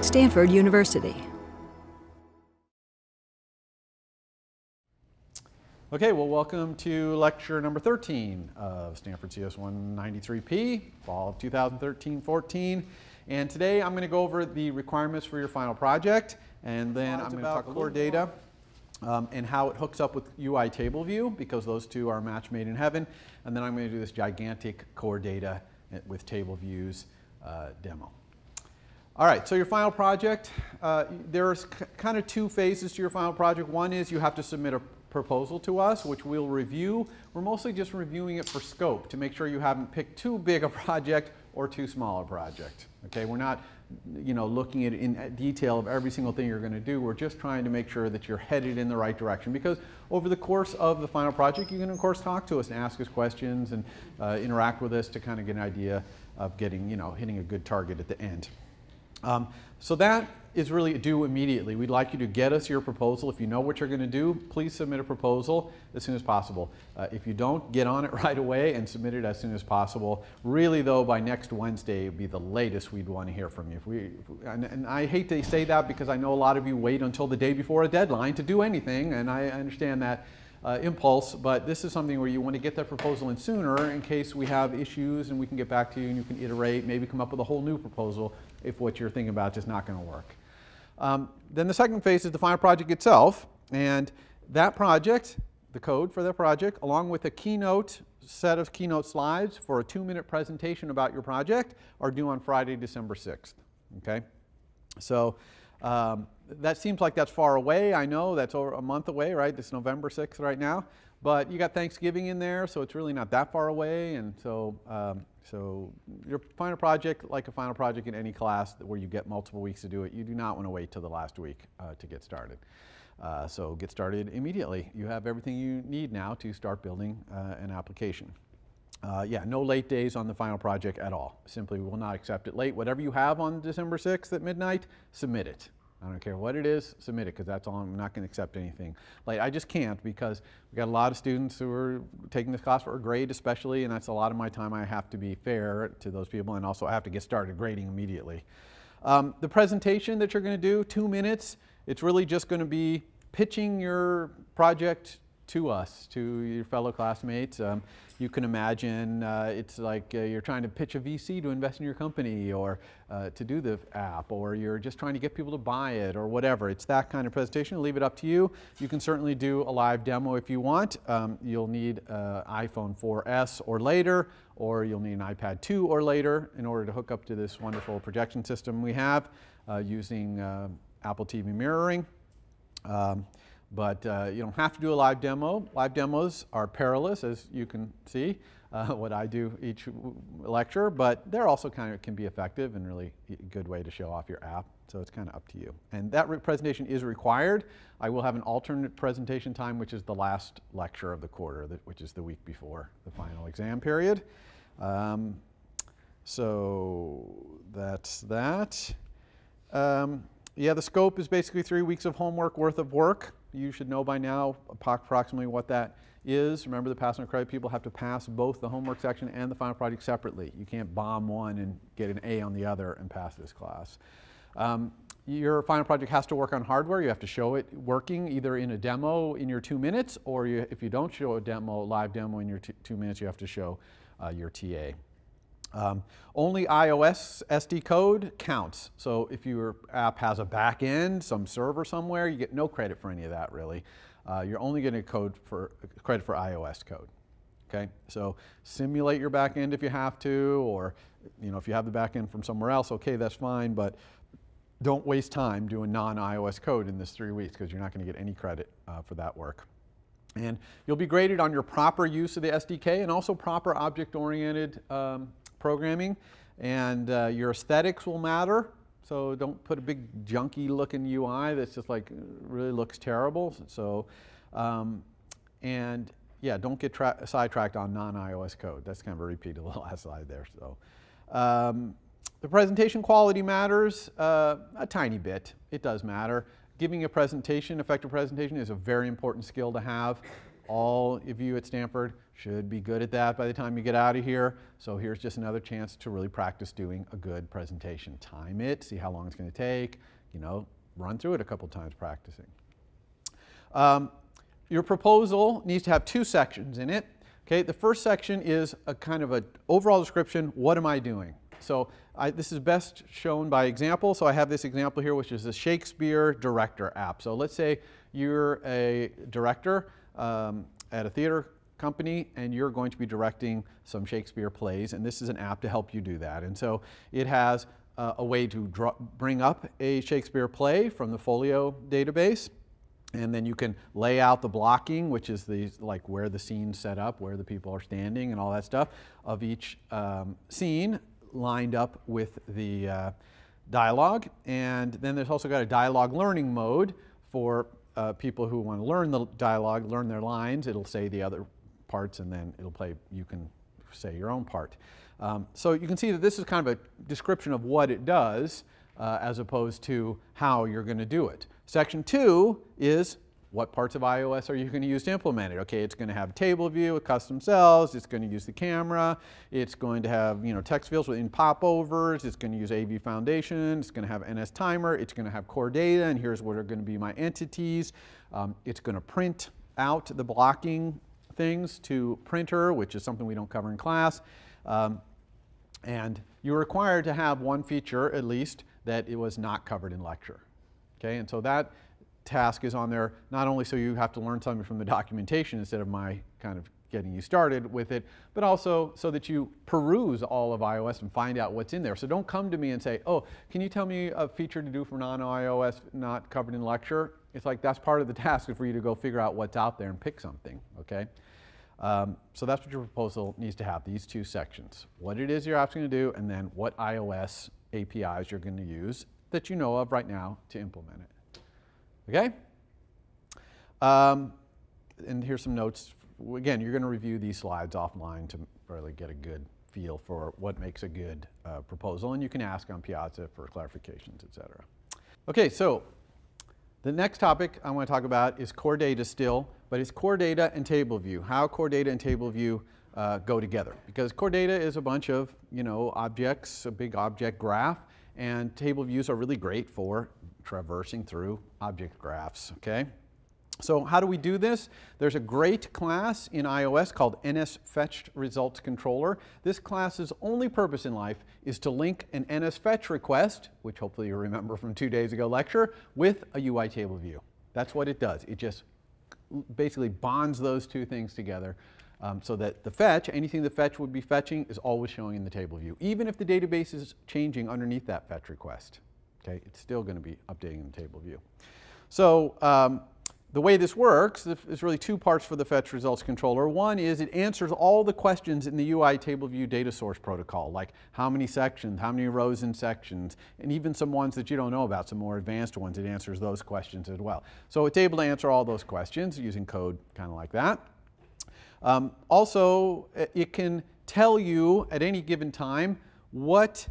Stanford University. Okay, well, welcome to lecture number 13 of Stanford CS 193P, fall of 2013-14. And today I'm going to go over the requirements for your final project, and then I'm going to talk core data and how it hooks up with UI table view, because those two are a match made in heaven. And then I'm going to do this gigantic core data with table views demo. All right, so your final project, there's kind of two phases to your final project. One is you have to submit a proposal to us, which we'll review. We're mostly just reviewing it for scope to make sure you haven't picked too big a project or too small a project. Okay, we're not, looking at it in detail of every single thing you're going to do. We're just trying to make sure that you're headed in the right direction, because over the course of the final project, you can of course talk to us and ask us questions and interact with us to kind of get an idea of getting, hitting a good target at the end. So that is really due immediately. We'd like you to get us your proposal. If you know what you're going to do, please submit a proposal as soon as possible. If you don't, get on it right away and submit it as soon as possible. Really, though, by next Wednesday would be the latest we'd want to hear from you. And I hate to say that, because I know a lot of you wait until the day before a deadline to do anything, and I understand that impulse, but this is something where you want to get that proposal in sooner in case we have issues, and we can get back to you and you can iterate, maybe come up with a whole new proposal if what you're thinking about is just not going to work. Then the second phase is the final project itself, and that project, the code for that project, along with a keynote set of keynote slides for a 2-minute presentation about your project, are due on Friday, December 6th. Okay, so that seems like that's far away. I know that's over a month away, right? It's November 6th right now, but you got Thanksgiving in there, so it's really not that far away. And so so your final project, like a final project in any class where you get multiple weeks to do it, you do not want to wait till the last week to get started. So get started immediately. You have everything you need now to start building an application. Yeah, no late days on the final project at all. Simply, we will not accept it late. Whatever you have on December 6th at midnight, submit it. I don't care what it is, submit it, because that's all. I'm not going to accept anything late. I just can't, because we've got a lot of students who are taking this class for a grade especially, and that's a lot of my time. I have to be fair to those people, and also I have to get started grading immediately. The presentation that you're going to do, 2 minutes, it's really just going to be pitching your project to us, to your fellow classmates. You can imagine it's like you're trying to pitch a VC to invest in your company, or to do the app, or you're just trying to get people to buy it, or whatever. It's that kind of presentation. I'll leave it up to you. You can certainly do a live demo if you want. You'll need iPhone 4S or later, or you'll need an iPad 2 or later in order to hook up to this wonderful projection system we have using Apple TV mirroring. But you don't have to do a live demo. Live demos are perilous, as you can see, what I do each lecture, but they're also kind of can be effective and really a good way to show off your app. So it's kind of up to you. And that presentation is required. I will have an alternate presentation time, which is the last lecture of the quarter, which is the week before the final exam period. So that's that. Yeah, the scope is basically 3 weeks of homework worth of work. You should know by now approximately what that is. Remember, the pass on credit people have to pass both the homework section and the final project separately. You can't bomb one and get an A on the other and pass this class. Your final project has to work on hardware. You have to show it working either in a demo in your 2 minutes, or if you don't show a demo, live demo in your 2 minutes, you have to show your TA. Only iOS SD code counts. So if your app has a back end, some server somewhere, you get no credit for any of that, really. You're only getting credit for iOS code. Okay, so simulate your back end if you have to, or if you have the back end from somewhere else, okay, that's fine, but don't waste time doing non-iOS code in this 3 weeks, because you're not going to get any credit for that work. And you'll be graded on your proper use of the SDK and also proper object-oriented programming, and your aesthetics will matter. So don't put a big junky looking UI that's just like really looks terrible. So and yeah, don't get sidetracked on non-iOS code. That's kind of a repeat of the last slide there. So the presentation quality matters a tiny bit. It does matter. Giving a presentation, effective presentation, is a very important skill to have. All of you at Stanford Should be good at that by the time you get out of here. So here's just another chance to really practice doing a good presentation. Time it, see how long it's going to take, you know, run through it a couple times practicing. Your proposal needs to have 2 sections in it. Okay, the first section is a kind of an overall description. What am I doing? So this is best shown by example. So I have this example here, which is a Shakespeare director app. So let's say you're a director at a theater company and you're going to be directing some Shakespeare plays, and this is an app to help you do that. And so it has a way to bring up a Shakespeare play from the Folio database, and then you can lay out the blocking, which is the like where the scene's set up, where the people are standing and all that stuff of each scene lined up with the dialogue. And then there's also got a dialogue learning mode for people who want to learn the dialogue, learn their lines. It'll say the other parts and then it'll play, you can say your own part. So you can see that this is kind of a description of what it does as opposed to how you're going to do it. Section 2 is what parts of iOS are you going to use to implement it? Okay, it's going to have a table view with custom cells, it's going to use the camera, it's going to have, you know, text fields within popovers, it's going to use AV Foundation, it's going to have NS Timer, it's going to have core data, and here's what are going to be my entities. It's going to print out the blocking things to printer, which is something we don't cover in class. And you're required to have one feature, at least, that it was not covered in lecture. Okay, and so that task is on there not only so you have to learn something from the documentation instead of my kind of getting you started with it, but also so that you peruse all of iOS and find out what's in there. So don't come to me and say, oh, can you tell me a feature to do for non-iOS not covered in lecture? It's like that's part of the task for you to go figure out what's out there and pick something, okay? So that's what your proposal needs to have, these 2 sections. What it is your app's going to do, and then what iOS APIs you're going to use that you know of right now to implement it. Okay? And here's some notes. Again, you're going to review these slides offline to really get a good feel for what makes a good proposal, and you can ask on Piazza for clarifications, etc. Okay, so the next topic I want to talk about is core data still, but it's core data and table view. How core data and table view go together. Because core data is a bunch of, you know, objects, a big object graph, and table views are really great for traversing through object graphs, okay? So how do we do this? There's a great class in iOS called NSFetched Results Controller. This class's only purpose in life is to link an NSFetch request, which hopefully you remember from 2 days ago lecture, with a UI table view. That's what it does. It just basically bonds those 2 things together so that the fetch, anything the fetch would be fetching, is always showing in the table view, even if the database is changing underneath that fetch request. Okay, it's still going to be updating in the table view. So the way this works is really 2 parts for the fetch results controller. One is it answers all the questions in the UI table view data source protocol, like how many sections, how many rows in sections, and even some ones that you don't know about, some more advanced ones. It answers those questions as well. So it's able to answer all those questions using code kind of like that. Also, it can tell you at any given time what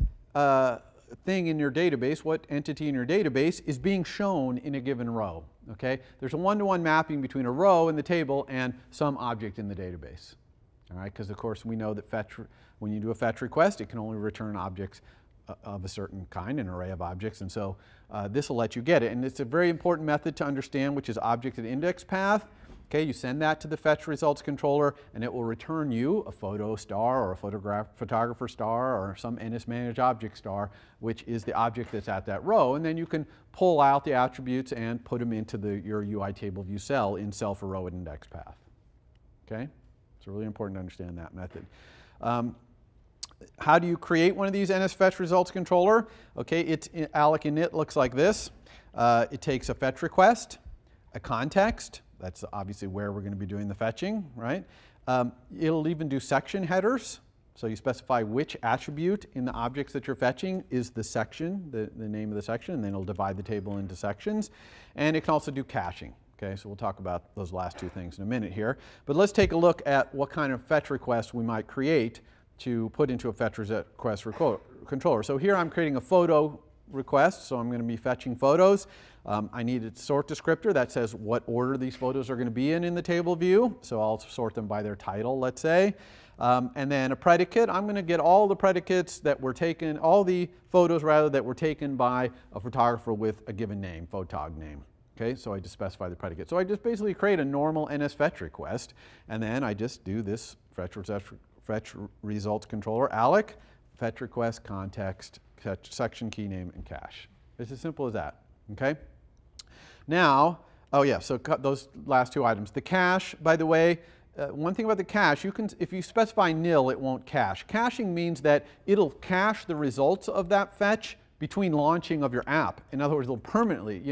thing in your database, what entity in your database is being shown in a given row. Okay? There's a one-to-one mapping between a row in the table and some object in the database. All right? Because of course we know that when you do a fetch request, it can only return objects of a certain kind, an array of objects, and so this will let you get it. And it's a very important method to understand, which is object and index path. Okay, you send that to the fetch results controller, and it will return you a photo star or a photographer star or some NS managed object star, which is the object that's at that row. And then you can pull out the attributes and put them into your UI table view cell in cell for row and index path. Okay, it's really important to understand that method. How do you create one of these NS fetch results controller? Okay, it's alloc init looks like this. It takes a fetch request, a context. That's obviously where we're going to be doing the fetching, right? It'll even do section headers. So you specify which attribute in the objects that you're fetching is the section, the name of the section, and then it'll divide the table into sections. And it can also do caching. Okay, so we'll talk about those last 2 things in a minute here. But let's take a look at what kind of fetch request we might create to put into a fetch request controller. So here I'm creating a photo request, so I'm going to be fetching photos. I need a sort descriptor that says what order these photos are going to be in the table view, so I'll sort them by their title, let's say. And then a predicate. I'm going to get all the predicates that were taken, all the photos rather, that were taken by a photographer with a given name, photog name. Okay, so I just specify the predicate. So I just basically create a normal NS fetch request, and then I just do this fetch results controller, alloc, fetch request, context, section key name, and cache. It's as simple as that. Okay. Now, oh yeah, so those last two items. The cache, by the way, one thing about the cache, if you specify nil, it won't cache. Caching means that it'll cache the results of that fetch between launching of your app. In other words, it'll permanently,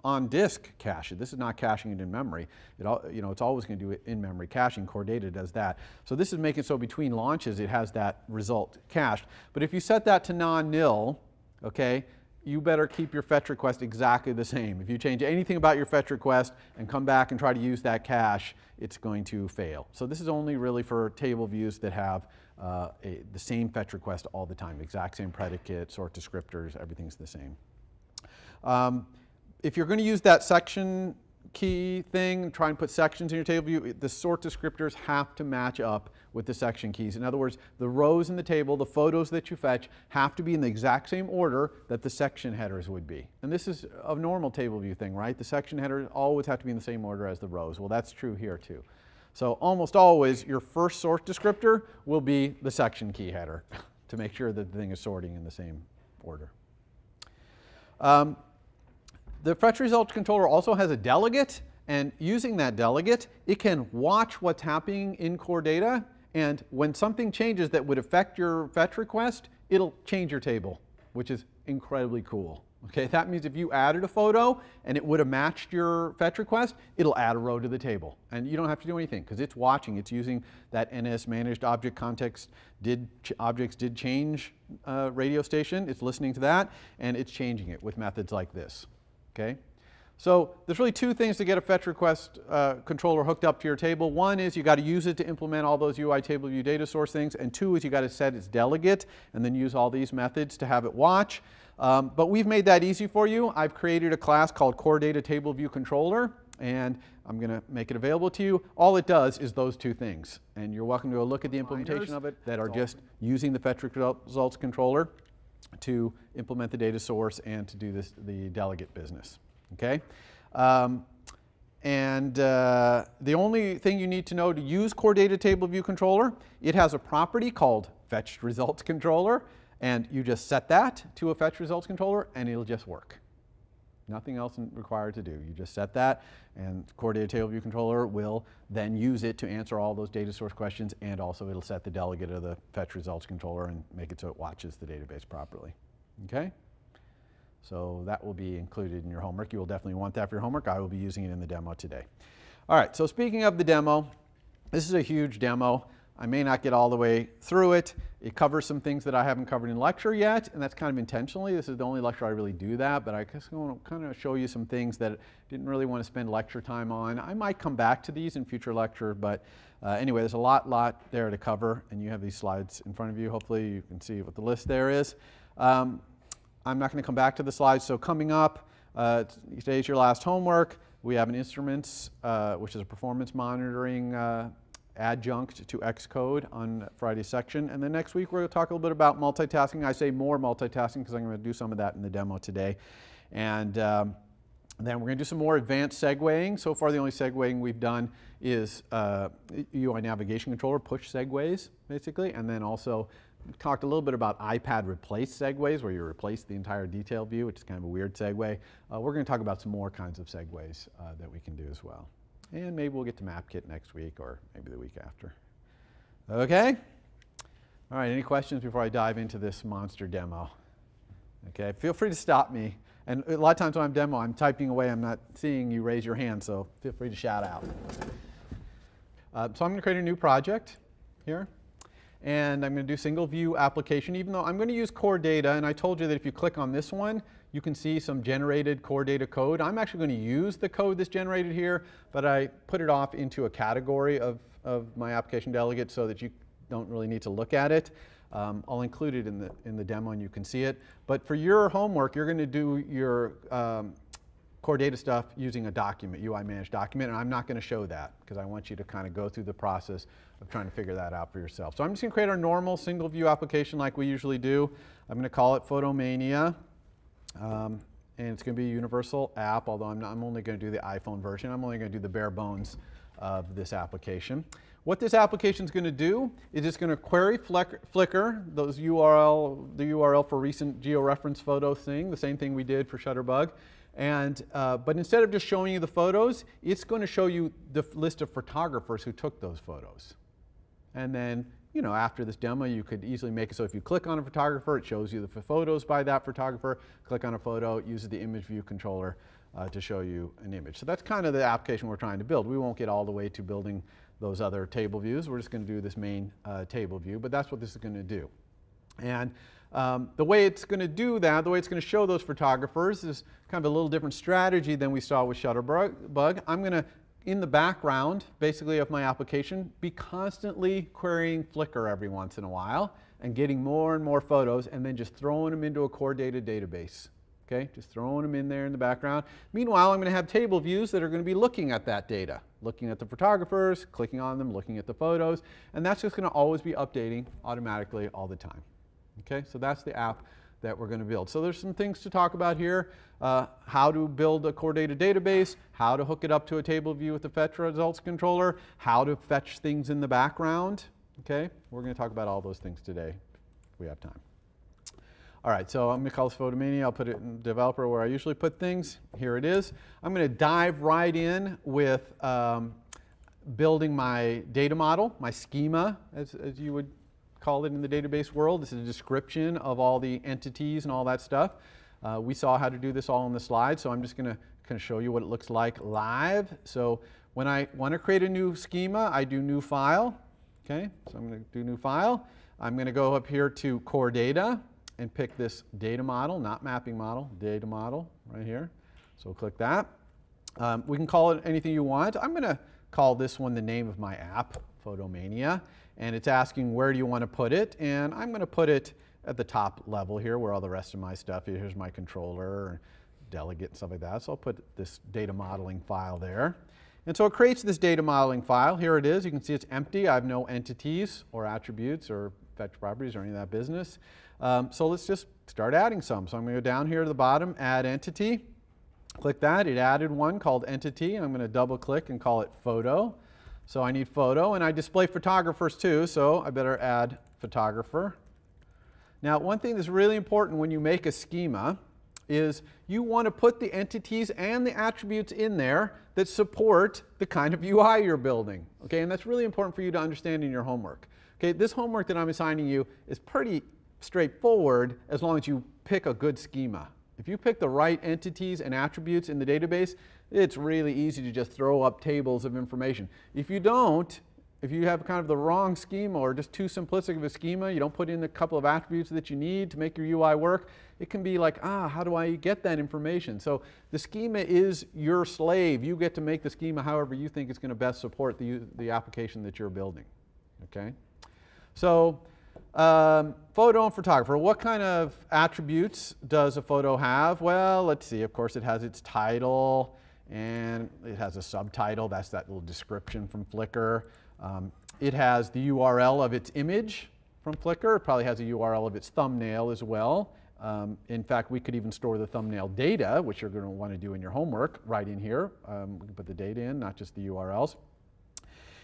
on disk cache it. This is not caching it in memory. It's always going to do it in memory caching. Core data does that. So this is making it so between launches it has that result cached. But if you set that to non-nil, okay, you better keep your fetch request exactly the same. If you change anything about your fetch request and come back and try to use that cache, it's going to fail. So this is only really for table views that have the same fetch request all the time, exact same predicate, sort descriptors, everything's the same. If you're going to use that section key thing, try and put sections in your table view, the sort descriptors have to match up with the section keys. In other words, the rows in the table, the photos that you fetch, have to be in the exact same order that the section headers would be. And this is a normal table view thing, right? The section headers always have to be in the same order as the rows. Well, that's true here too. So almost always, your first sort descriptor will be the section key header to make sure that the thing is sorting in the same order. The fetch results controller also has a delegate, and using that delegate, it can watch what's happening in core data, and when something changes that would affect your fetch request, it'll change your table, which is incredibly cool. Okay, that means if you added a photo and it would have matched your fetch request, it'll add a row to the table. And you don't have to do anything because it's watching. It's using that NS managed object context objects did change radio station. It's listening to that and it's changing it with methods like this. Okay, so there's really two things to get a fetch request controller hooked up to your table. One is you got to use it to implement all those UI table view data source things, and two is you got to set its delegate and then use all these methods to have it watch. But we've made that easy for you. I've created a class called Core Data Table View Controller, and I'm going to make it available to you. All it does is those two things, and you're welcome to go look at the implementation of it that are just using the fetch results controller to implement the data source and to do the delegate business. Okay, the only thing you need to know to use Core Data Table View Controller, it has a property called Fetched Results Controller, and you just set that to a Fetched Results Controller and it'll just work. Nothing else required to do. You just set that, and Core Data Table View Controller will then use it to answer all those data source questions, and also it'll set the delegate of the Fetch Results Controller and make it so it watches the database properly. Okay? So that will be included in your homework. You will definitely want that for your homework. I will be using it in the demo today. All right, so speaking of the demo, this is a huge demo. I may not get all the way through it. It covers some things that I haven't covered in lecture yet, and that's kind of intentionally. This is the only lecture I really do that, but I just want to kind of show you some things that I didn't really want to spend lecture time on. I might come back to these in future lecture, but anyway, there's a lot there to cover, and you have these slides in front of you. Hopefully you can see what the list there is. I'm not going to come back to the slides, so coming up, today's your last homework. We have an instruments, which is a performance monitoring adjunct to Xcode on Friday's section. And then next week we're going to talk a little bit about multitasking. I say more multitasking because I'm going to do some of that in the demo today. And then we're going to do some more advanced segueing. So far the only segueing we've done is UI navigation controller, push segues basically. And then also talked a little bit about iPad replace segues, where you replace the entire detail view, which is kind of a weird segue. We're going to talk about some more kinds of segues that we can do as well. And maybe we'll get to MapKit next week or maybe the week after. Okay? All right, any questions before I dive into this monster demo? Okay, feel free to stop me. And a lot of times when I'm demo, I'm typing away, I'm not seeing you raise your hand, so feel free to shout out. So I'm going to create a new project here. And I'm going to do single view application, even though I'm going to use core data. And I told you that if you click on this one, you can see some generated core data code. I'm actually going to use the code that's generated here, but I put it off into a category of my application delegate so that you don't really need to look at it. I'll include it in the demo and you can see it. But for your homework, you're going to do your core data stuff using a document, UI managed document, and I'm not going to show that because I want you to kind of go through the process of trying to figure that out for yourself. So I'm just going to create our normal single view application like we usually do. I'm going to call it Photomania. And it's going to be a universal app, although I'm only going to do the iPhone version. I'm only going to do the bare bones of this application. What this application is going to do is it's going to query Flickr, the URL for recent georeference photo thing, the same thing we did for Shutterbug. And, but instead of just showing you the photos, it's going to show you the list of photographers who took those photos. And then, you know, after this demo, you could easily make it so if you click on a photographer, it shows you the photos by that photographer. Click on a photo, it uses the image view controller to show you an image. So that's kind of the application we're trying to build. We won't get all the way to building those other table views. We're just going to do this main table view, but that's what this is going to do. And the way it's going to do that, the way it's going to show those photographers is kind of a little different strategy than we saw with Shutterbug. I'm going to, in the background, basically, of my application, be constantly querying Flickr every once in a while and getting more and more photos and then just throwing them into a core data database. Okay, just throwing them in there in the background. Meanwhile, I'm going to have table views that are going to be looking at that data, looking at the photographers, clicking on them, looking at the photos, and that's just going to always be updating automatically all the time. Okay, so that's the app that we're going to build. So there's some things to talk about here. How to build a core data database, how to hook it up to a table view with the fetch results controller, how to fetch things in the background. Okay, we're going to talk about all those things today if we have time. All right, so I'm going to call this Photomania. I'll put it in developer where I usually put things. Here it is. I'm going to dive right in with building my data model, my schema, as you would call it in the database world. This is a description of all the entities and all that stuff. We saw how to do this all on the slide, so I'm just going to kind of show you what it looks like live. So when I want to create a new schema, I do new file. Okay, so I'm going to do new file. I'm going to go up here to core data and pick this data model, not mapping model, data model right here. So we'll click that. We can call it anything you want. I'm going to call this one the name of my app, Photomania. And it's asking where do you want to put it. And I'm going to put it at the top level here where all the rest of my stuff is. Here's my controller, delegate, and stuff like that. So I'll put this data modeling file there. And so it creates this data modeling file. Here it is. You can see it's empty. I have no entities or attributes or fetch properties or any of that business. So let's just start adding some. So I'm going to go down here to the bottom, add entity. Click that. It added one called entity. I'm going to double click and call it photo. So I need photo, and I display photographers too, so I better add photographer. Now, one thing that's really important when you make a schema is you want to put the entities and the attributes in there that support the kind of UI you're building. Okay, and that's really important for you to understand in your homework. Okay, this homework that I'm assigning you is pretty straightforward as long as you pick a good schema. If you pick the right entities and attributes in the database, it's really easy to just throw up tables of information. If you don't, if you have kind of the wrong schema or just too simplistic of a schema, you don't put in a couple of attributes that you need to make your UI work, it can be like, how do I get that information? So the schema is your slave. You get to make the schema however you think it's going to best support the application that you're building. Okay? So photo and photographer. What kind of attributes does a photo have? Well, let's see. Of course, it has its title, and it has a subtitle. That's that little description from Flickr. It has the URL of its image from Flickr. It probably has a URL of its thumbnail as well. In fact, we could even store the thumbnail data, which you're going to want to do in your homework, right in here. We can put the data in, not just the URLs.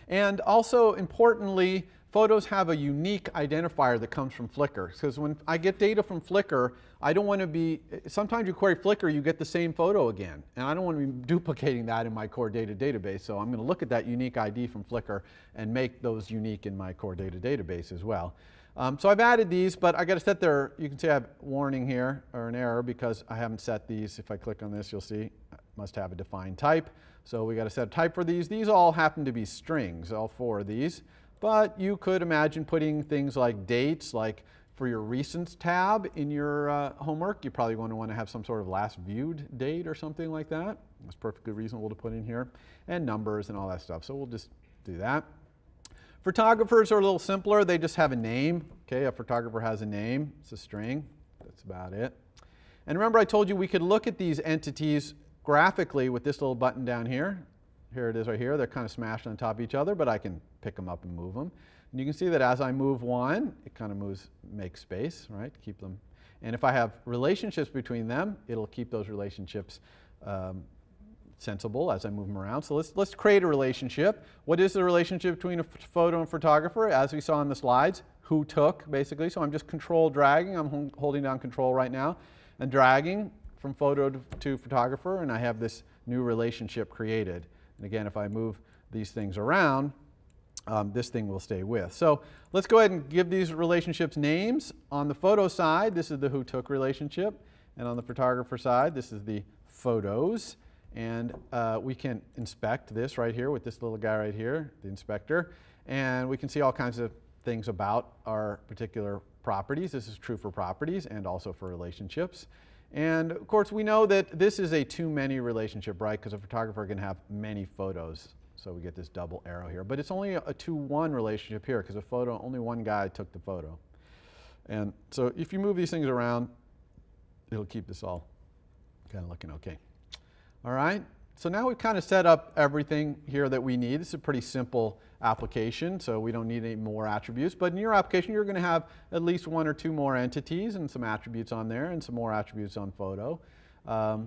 And also, importantly, photos have a unique identifier that comes from Flickr. Because when I get data from Flickr, I don't want to be, sometimes you query Flickr, you get the same photo again. And I don't want to be duplicating that in my core data database. So I'm going to look at that unique ID from Flickr and make those unique in my core data database as well. So I've added these, but I got to set their, you can see I have warning here, or an error, because I haven't set these. If I click on this, you'll see I must have a defined type. So we got to set a type for these. These all happen to be strings, all four of these. But you could imagine putting things like dates, like for your recents tab in your homework, you're probably going to want to have some sort of last viewed date or something like that. That's perfectly reasonable to put in here. And numbers and all that stuff. So we'll just do that. Photographers are a little simpler. They just have a name. Okay, a photographer has a name. It's a string. That's about it. And remember I told you we could look at these entities graphically with this little button down here. Here it is right here. They're kind of smashed on top of each other, but I can pick them up and move them. And you can see that as I move one, it kind of makes space, right? Keep them. And if I have relationships between them, it'll keep those relationships sensible as I move them around. So let's create a relationship. What is the relationship between a photo and photographer? As we saw in the slides, who took, basically. So I'm just control dragging. I'm holding down control right now and dragging from photo to photographer, and I have this new relationship created. And again, if I move these things around, this thing will stay with. So let's go ahead and give these relationships names. On the photo side, this is the who took relationship. And on the photographer side, this is the photos. And we can inspect this right here with this little guy right here, the inspector. And we can see all kinds of things about our particular properties. This is true for properties and also for relationships. And of course, we know that this is a too-many relationship, right? Because a photographer can have many photos. So we get this double arrow here. But it's only a 2-1 relationship here because a photo, only one guy took the photo. And so if you move these things around, it'll keep this all kind of looking okay. All right. So now we've kind of set up everything here that we need. This is a pretty simple application, so we don't need any more attributes. But in your application, you're going to have at least 1 or 2 more entities and some attributes on there and some more attributes on photo. I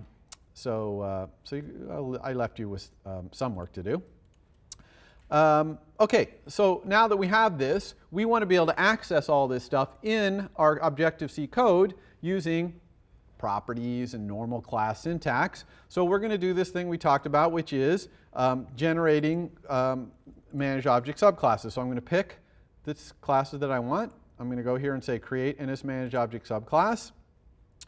left you with some work to do. Okay, so now that we have this, we want to be able to access all this stuff in our Objective-C code using properties and normal class syntax. So we're going to do this thing we talked about, which is generating managed object subclasses. So I'm going to pick the classes that I want. I'm going to go here and say create NS managed object subclass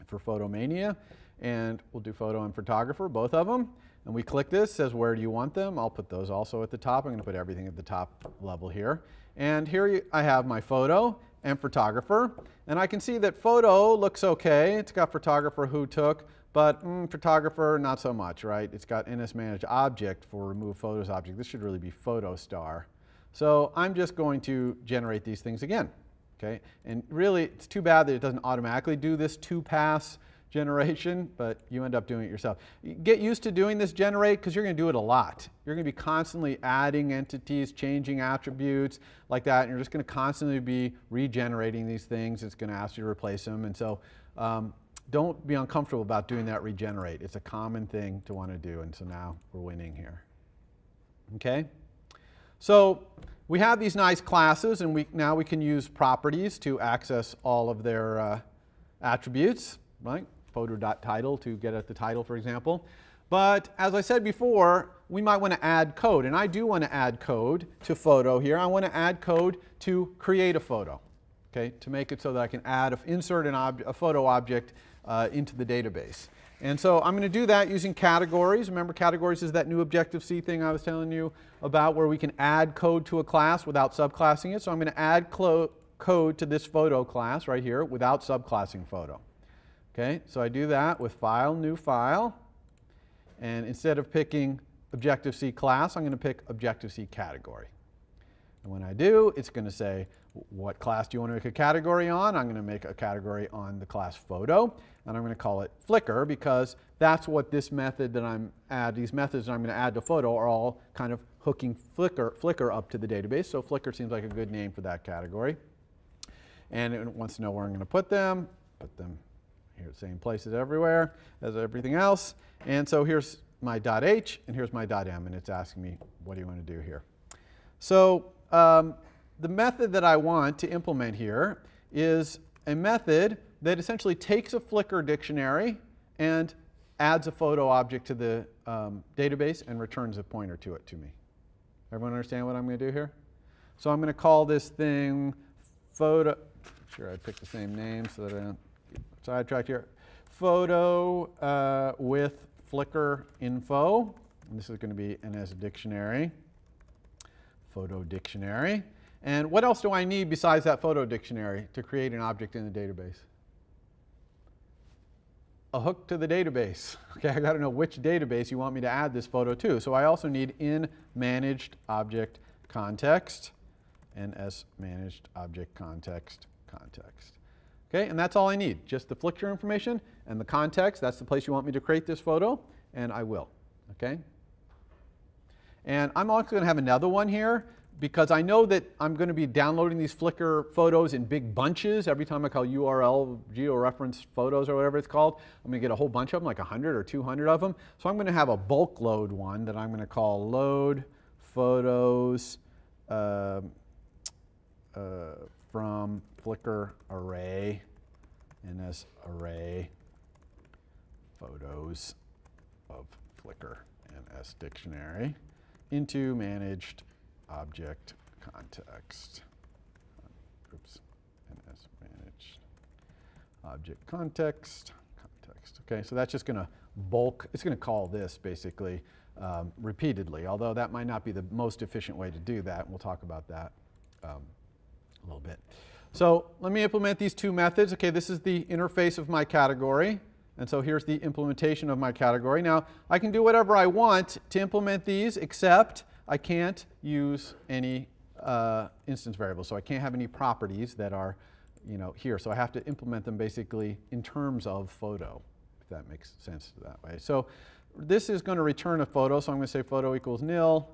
for Photomania. And we'll do photo and photographer, both of them. And we click this, says where do you want them? I'll put those also at the top. I'm going to put everything at the top level here. And here I have my photo and photographer. And I can see that photo looks okay. It's got photographer who took, but photographer not so much, right? It's got NS managed object for remove photos object. This should really be photo star. So I'm just going to generate these things again. Okay? And really, it's too bad that it doesn't automatically do this 2-pass generation, but you end up doing it yourself. Get used to doing this generate because you're going to do it a lot. You're going to be constantly adding entities, changing attributes like that, and you're just going to constantly be regenerating these things. It's going to ask you to replace them, and so don't be uncomfortable about doing that regenerate. It's a common thing to want to do, and so now we're winning here. Okay? So we have these nice classes, and now we can use properties to access all of their attributes, right? Photo.title to get at the title, for example. But as I said before, we might want to add code. And I do want to add code to photo here. I want to add code to create a photo, okay, to make it so that I can insert a photo object into the database. And so I'm going to do that using categories. Remember, categories is that new Objective-C thing I was telling you about where we can add code to a class without subclassing it. So I'm going to add code to this photo class right here without subclassing photo. Okay, so I do that with file, new file, and instead of picking Objective-C class, I'm going to pick Objective-C category. And when I do, it's going to say, what class do you want to make a category on? I'm going to make a category on the class photo, and I'm going to call it Flickr because that's what this method that these methods that I'm going to add to photo are all kind of hooking Flickr up to the database. So Flickr seems like a good name for that category. And it wants to know where I'm going to put them here, same places everywhere as everything else. And so here's my .h and here's my .m, and it's asking me, what do you want to do here? So the method that I want to implement here is a method that essentially takes a Flickr dictionary and adds a photo object to the database and returns a pointer to it to me. Everyone understand what I'm going to do here? So I'm going to call this thing photo. Sure, I picked the same name so that I don't sidetracked here. Photo with Flickr info. And this is going to be NS dictionary. Photo dictionary. And what else do I need besides that photo dictionary to create an object in the database? A hook to the database. Okay, I got to know which database you want me to add this photo to. So I also need in managed object context NS managed object context. Okay, and that's all I need, just the Flickr information and the context. That's the place you want me to create this photo, and I will. Okay? And I'm also going to have another one here because I know that I'm going to be downloading these Flickr photos in big bunches. Every time I call URL georeference photos or whatever it's called, I'm going to get a whole bunch of them, like 100 or 200 of them. So I'm going to have a bulk load one that I'm going to call load photos from Flickr array, NS array photos of Flickr NS dictionary into managed object context. Oops, NS managed object context. Okay, so that's just going to bulk. It's going to call this basically repeatedly, although that might not be the most efficient way to do that. We'll talk about that a little bit. So let me implement these two methods. Okay, this is the interface of my category. And so here's the implementation of my category. Now, I can do whatever I want to implement these, except I can't use any instance variables. So I can't have any properties that are here. So I have to implement them basically in terms of photo, if that makes sense that way. So this is going to return a photo. So I'm going to say photo equals nil.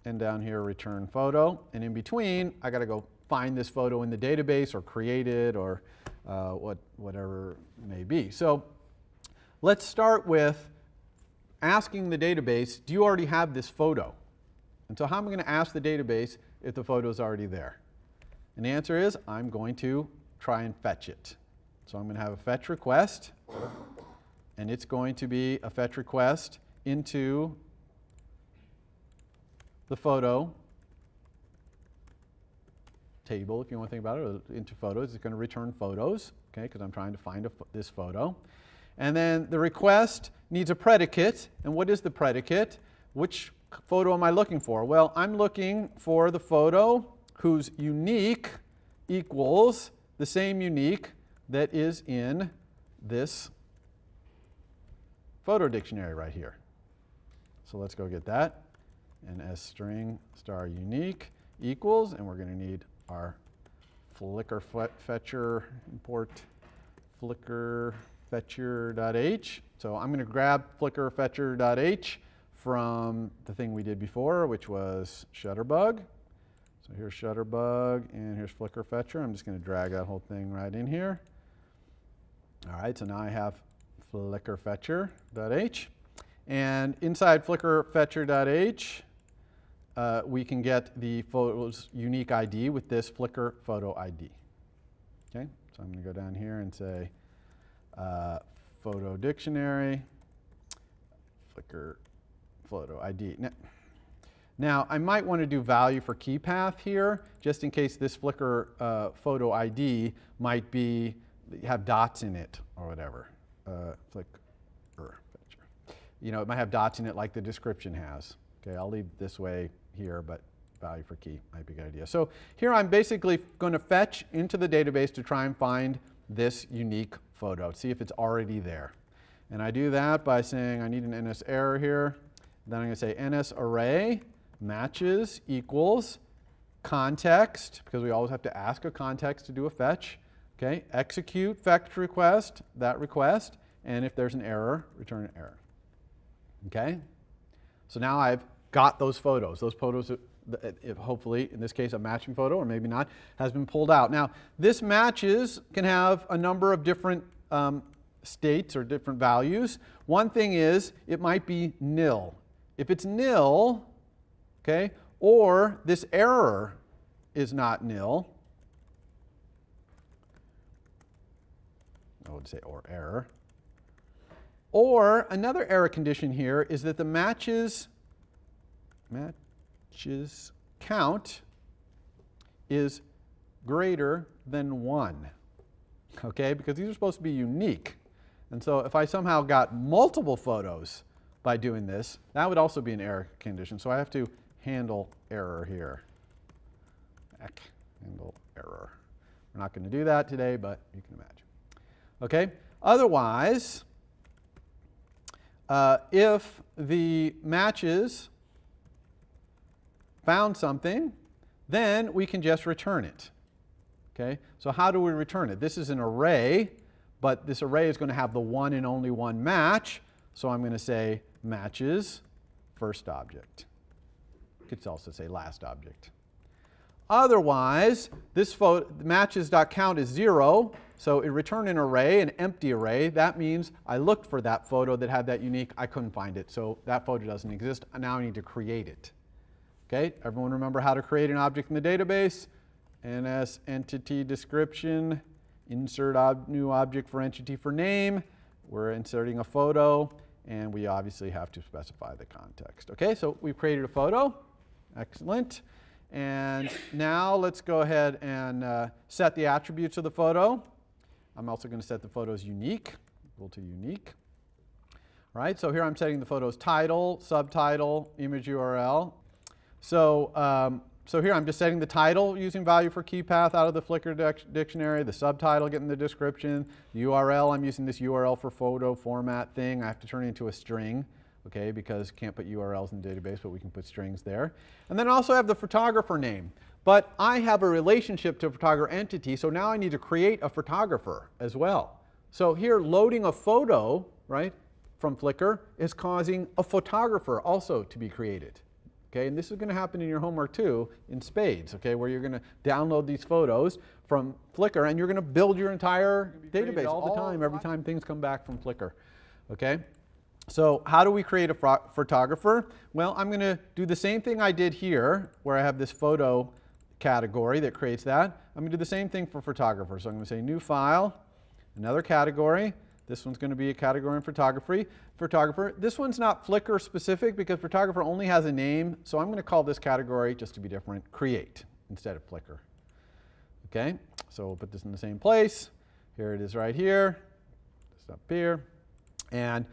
And down here, return photo. And in between, I got to go find this photo in the database or create it or whatever it may be. So let's start with asking the database, do you already have this photo? And so how am I going to ask the database if the photo is already there? And the answer is I'm going to try and fetch it. So I'm going to have a fetch request. And it's going to be a fetch request into the photo table, if you want to think about it, or into photos. It's going to return photos, okay, because I'm trying to find this photo. And then the request needs a predicate. And what is the predicate? Which photo am I looking for? Well, I'm looking for the photo whose unique equals the same unique that is in this photo dictionary right here. So let's go get that. And as string star unique equals, and we're going to need our Flickr fetcher, import Flickr fetcher.h. So I'm going to grab Flickr fetcher.h from the thing we did before, which was Shutterbug. So here's Shutterbug, and here's Flickr fetcher. I'm just going to drag that whole thing right in here. All right, so now I have Flickr fetcher.h. And inside Flickr fetcher.h, we can get the photo's unique ID with this Flickr photo ID. Okay, so I'm going to go down here and say photo dictionary, Flickr photo ID. Now, I might want to do value for key path here, just in case this Flickr photo ID might have dots in it or whatever. Flickr fetcher. It might have dots in it like the description has. Okay, I'll leave this way here, but value for key might be a good idea. So here I'm basically going to fetch into the database to try and find this unique photo, see if it's already there. And I do that by saying I need an NS error here. Then I'm going to say NS array matches equals context, because we always have to ask a context to do a fetch. Okay, execute fetch request, that request, and if there's an error, return an error. Okay, so now I've got those photos. Those photos, hopefully, in this case, a matching photo, or maybe not, has been pulled out. Now, this matches can have a number of different states or different values. One thing is, it might be nil. If it's nil, okay, or this error is not nil, I would say or error. Or another error condition here is that the matches count is greater than 1. Okay, because these are supposed to be unique. And so if I somehow got multiple photos by doing this, that would also be an error condition. So I have to handle error here. Handle error. We're not going to do that today, but you can imagine. Okay, otherwise, if the matches found something, then we can just return it. Okay? So how do we return it? This is an array, but this array is going to have the one and only one match. So I'm going to say matches first object. You could also say last object. Otherwise, this matches.count is 0, so it returned an array, an empty array. That means I looked for that photo that had that unique, I couldn't find it, so that photo doesn't exist. Now I need to create it. Okay, everyone remember how to create an object in the database? NS entity description, insert new object for entity for name. We're inserting a photo, and we obviously have to specify the context. Okay, so we've created a photo. Excellent. And now let's go ahead and set the attributes of the photo. I'm also going to set the photo's unique, equal to unique. All right, so here I'm setting the photo's title, subtitle, image URL. So, so here I'm just setting the title using value for key path out of the Flickr dictionary, the subtitle getting the description, the URL, I'm using this URL for photo format thing. I have to turn it into a string. Okay, because can't put URLs in the database, but we can put strings there. And then I also have the photographer name. But I have a relationship to a photographer entity, so now I need to create a photographer as well. So here, loading a photo, right, from Flickr is causing a photographer also to be created. Okay, and this is going to happen in your homework too, in spades, okay, where you're going to download these photos from Flickr, and you're going to build your entire database all the time, every time things come back from Flickr. Okay? So how do we create a photographer? Well, I'm going to do the same thing I did here, where I have this photo category that creates that. I'm going to do the same thing for photographer. So I'm going to say new file, another category. This one's going to be a category in photographer. This one's not Flickr specific because photographer only has a name. So I'm going to call this category, just to be different, create instead of Flickr. Okay, so we'll put this in the same place. Here it is right here. It's up here. And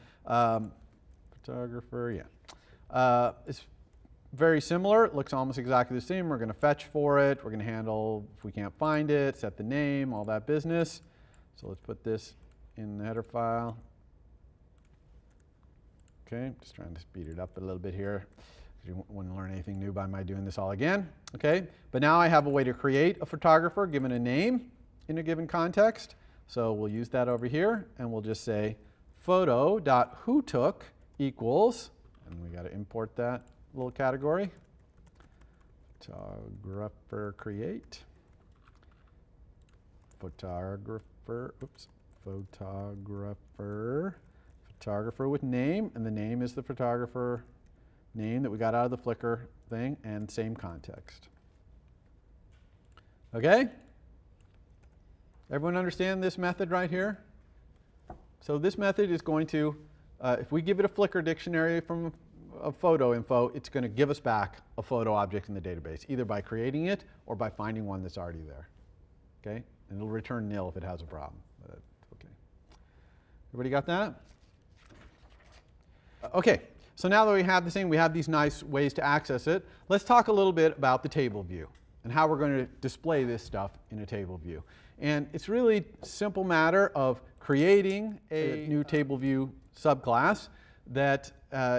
photographer, yeah. It's very similar. It looks almost exactly the same. We're going to fetch for it. We're going to handle if we can't find it, set the name, all that business. So let's put this in the header file. Okay, just trying to speed it up a little bit here because you wouldn't learn anything new by my doing this all again. Okay, but now I have a way to create a photographer given a name in a given context. So we'll use that over here, and we'll just say photo.whotook equals, and we got to import that little category, photographer create, photographer with name, and the name is the photographer name that we got out of the Flickr thing, and same context. Okay? Everyone understand this method right here? So this method is going to, if we give it a Flickr dictionary from a photo info, it's going to give us back a photo object in the database, either by creating it or by finding one that's already there. Okay? And it'll return nil if it has a problem. Okay. Everybody got that? Okay. So now that we have this thing, we have these nice ways to access it. Let's talk a little bit about the table view and how we're going to display this stuff in a table view. And it's really a simple matter of creating a new table view subclass that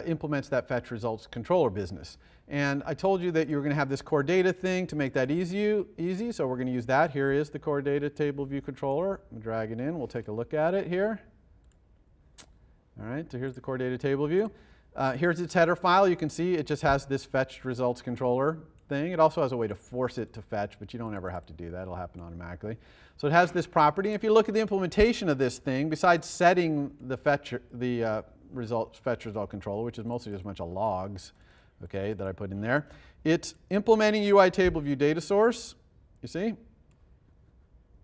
implements that fetch results controller business. And I told you that you were going to have this core data thing to make that easy, so we're going to use that. Here is the core data table view controller. I'm going to drag it in. We'll take a look at it here. All right, so here's the core data table view. Here's its header file. You can see it just has this fetched results controller thing. It also has a way to force it to fetch, but you don't ever have to do that. It'll happen automatically. So it has this property. If you look at the implementation of this thing, besides setting the fetch result controller, which is mostly just a bunch of logs, okay, that I put in there, it's implementing UI table view data source, you see,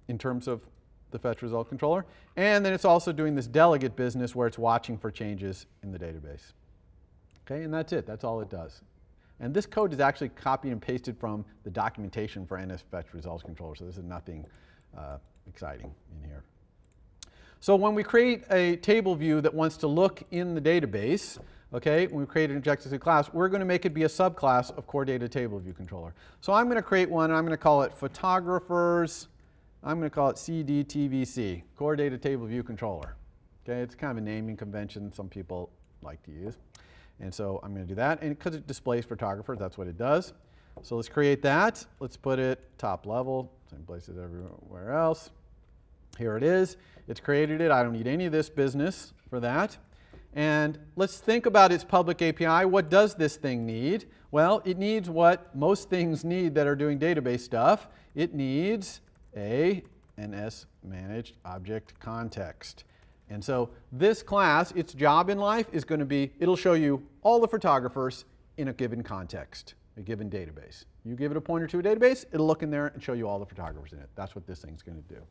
in terms of the fetch result controller. And then it's also doing this delegate business where it's watching for changes in the database. Okay, and that's it. That's all it does. And this code is actually copied and pasted from the documentation for NS fetch results controller, so this is nothing exciting in here. So when we create a table view that wants to look in the database, okay, when we create an objective-C class, we're going to make it be a subclass of core data table view controller. So I'm going to create one, and I'm going to call it photographers. I'm going to call it CDTVC, core data table view controller. Okay, it's kind of a naming convention some people like to use. And so I'm going to do that. And because it displays photographers, that's what it does. So let's create that. Let's put it top level, same place as everywhere else. Here it is. It's created it. I don't need any of this business for that. And let's think about its public API. What does this thing need? Well, it needs what most things need that are doing database stuff. It needs a NS managed object context. And so this class, its job in life is going to be, it'll show you all the photographers in a given context, a given database. You give it a pointer to a database, it'll look in there and show you all the photographers in it. That's what this thing's going to do.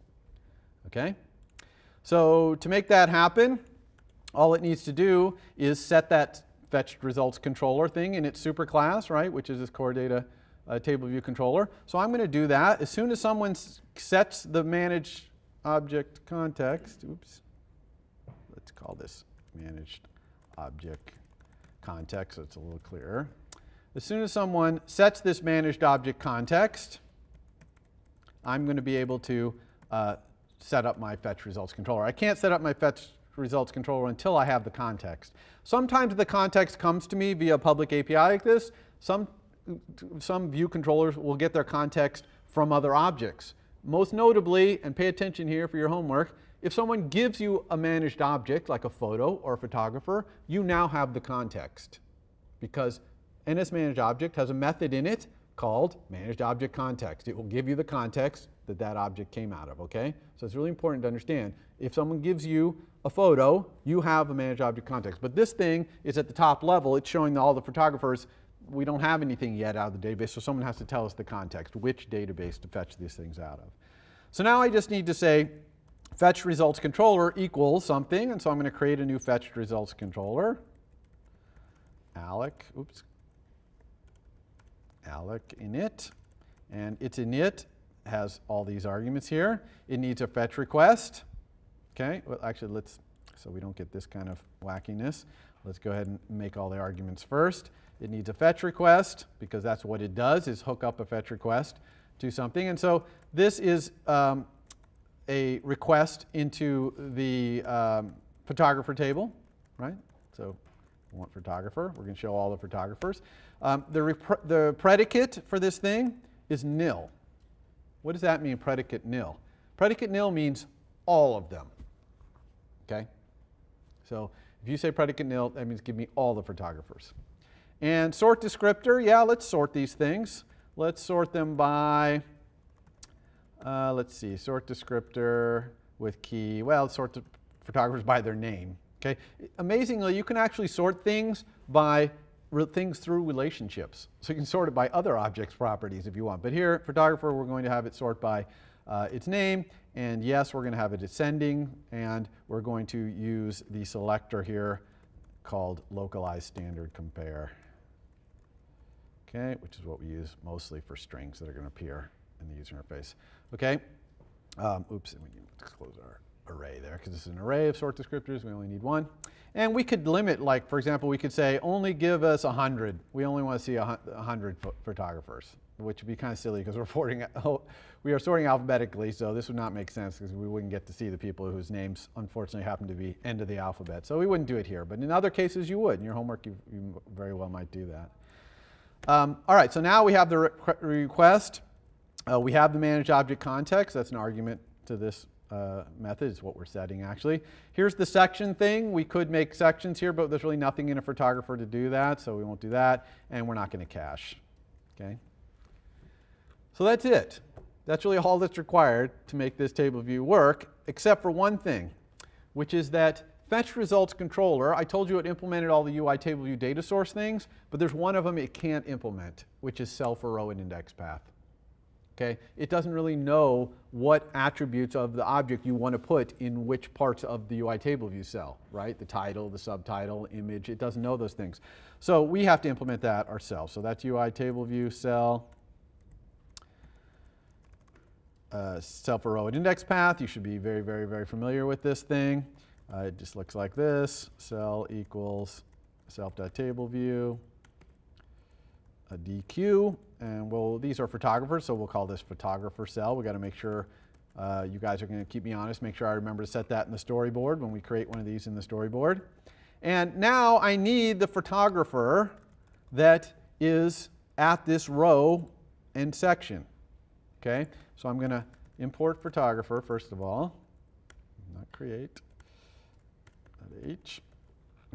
Okay? So to make that happen, all it needs to do is set that fetched results controller thing in its superclass, right, which is this core data table view controller. So I'm going to do that. As soon as someone sets the managed object context, oops, let's call this managed object context so it's a little clearer. As soon as someone sets this managed object context, I'm going to be able to set up my fetch results controller. I can't set up my fetch results controller until I have the context. Sometimes the context comes to me via a public API like this. Some view controllers will get their context from other objects. Most notably, and pay attention here for your homework, if someone gives you a managed object like a photo or a photographer, you now have the context because NS managed object has a method in it called managed object context. It will give you the context that that object came out of, okay? So it's really important to understand. If someone gives you a photo, you have a managed object context. But this thing is at the top level. It's showing all the photographers. We don't have anything yet out of the database, so someone has to tell us the context, which database to fetch these things out of. So now I just need to say fetch results controller equals something, and so I'm going to create a new fetched results controller. Alloc init, and its init has all these arguments here. It needs a fetch request. Okay, well actually so we don't get this kind of wackiness, let's go ahead and make all the arguments first. It needs a fetch request because that's what it does, is hook up a fetch request to something. And so this is a request into the photographer table, right? So we want photographer. We're going to show all the photographers. The predicate for this thing is nil. What does that mean, predicate nil? Predicate nil means all of them. Okay? So if you say predicate nil, that means give me all the photographers. And sort descriptor, yeah, let's sort these things. Let's sort them by, let's see, sort descriptor with key. Well, let's sort the photographers by their name. Okay? Amazingly, you can actually sort things by things through relationships. So you can sort it by other objects' properties if you want. But here, photographer, we're going to have it sort by its name. And yes, we're going to have it ascending. And we're going to use the selector here called localized standard compare. Okay, which is what we use mostly for strings that are going to appear in the user interface. Okay, oops, and we need to close our array there because it's an array of sort descriptors. We only need one. And we could limit, like, for example, we could say only give us 100. We only want to see 100 photographers, which would be kind of silly because we are sorting alphabetically, so this would not make sense because we wouldn't get to see the people whose names unfortunately happen to be end of the alphabet. So we wouldn't do it here. But in other cases, you would. In your homework, you very well might do that. All right, so now we have the request. We have the managed object context. That's an argument to this method. Is what we're setting, actually. Here's the section thing. We could make sections here, but there's really nothing in a photographer to do that, so we won't do that. And we're not going to cache. Okay? So that's it. That's really all that's required to make this table view work, except for one thing, which is that fetch results controller, I told you it implemented all the UI table view data source things, but there's one of them it can't implement, which is cell for row and index path. Okay? It doesn't really know what attributes of the object you want to put in which parts of the UI table view cell, right? The title, the subtitle, image, it doesn't know those things. So we have to implement that ourselves. So that's UI table view cell. Cell for row and index path. You should be very, very, very familiar with this thing. It just looks like this. Cell equals self.tableview, a DQ. And these are photographers, so we'll call this photographer cell. We've got to make sure you guys are going to keep me honest, make sure I remember to set that in the storyboard when we create one of these in the storyboard. And now I need the photographer that is at this row and section. Okay, so I'm going to import photographer first of all, not create, .h.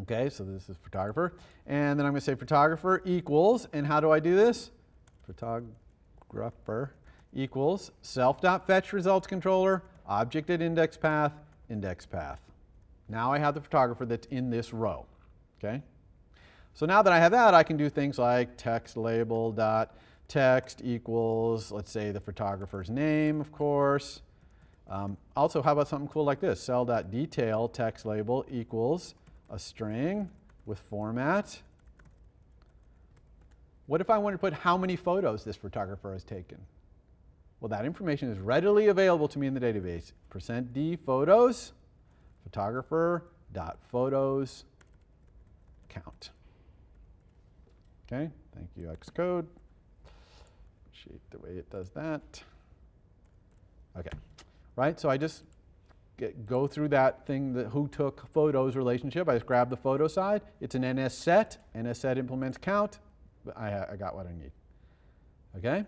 Okay, so this is photographer. And then I'm going to say photographer equals, and how do I do this? Photographer equals self.fetch results controller, object at index path, index path. Now I have the photographer that's in this row. Okay? So now that I have that, I can do things like text label dot text equals, let's say, the photographer's name, of course. Also, how about something cool like this? Cell.detail text label equals a string with format. What if I wanted to put how many photos this photographer has taken? Well, that information is readily available to me in the database. %d photos, photographer.photos count. Okay, thank you, Xcode. Appreciate the way it does that. Okay, right, so I just go through that thing, the who took photos relationship. I just grab the photo side. It's an NS set. NS set implements count. I got what I need. Okay?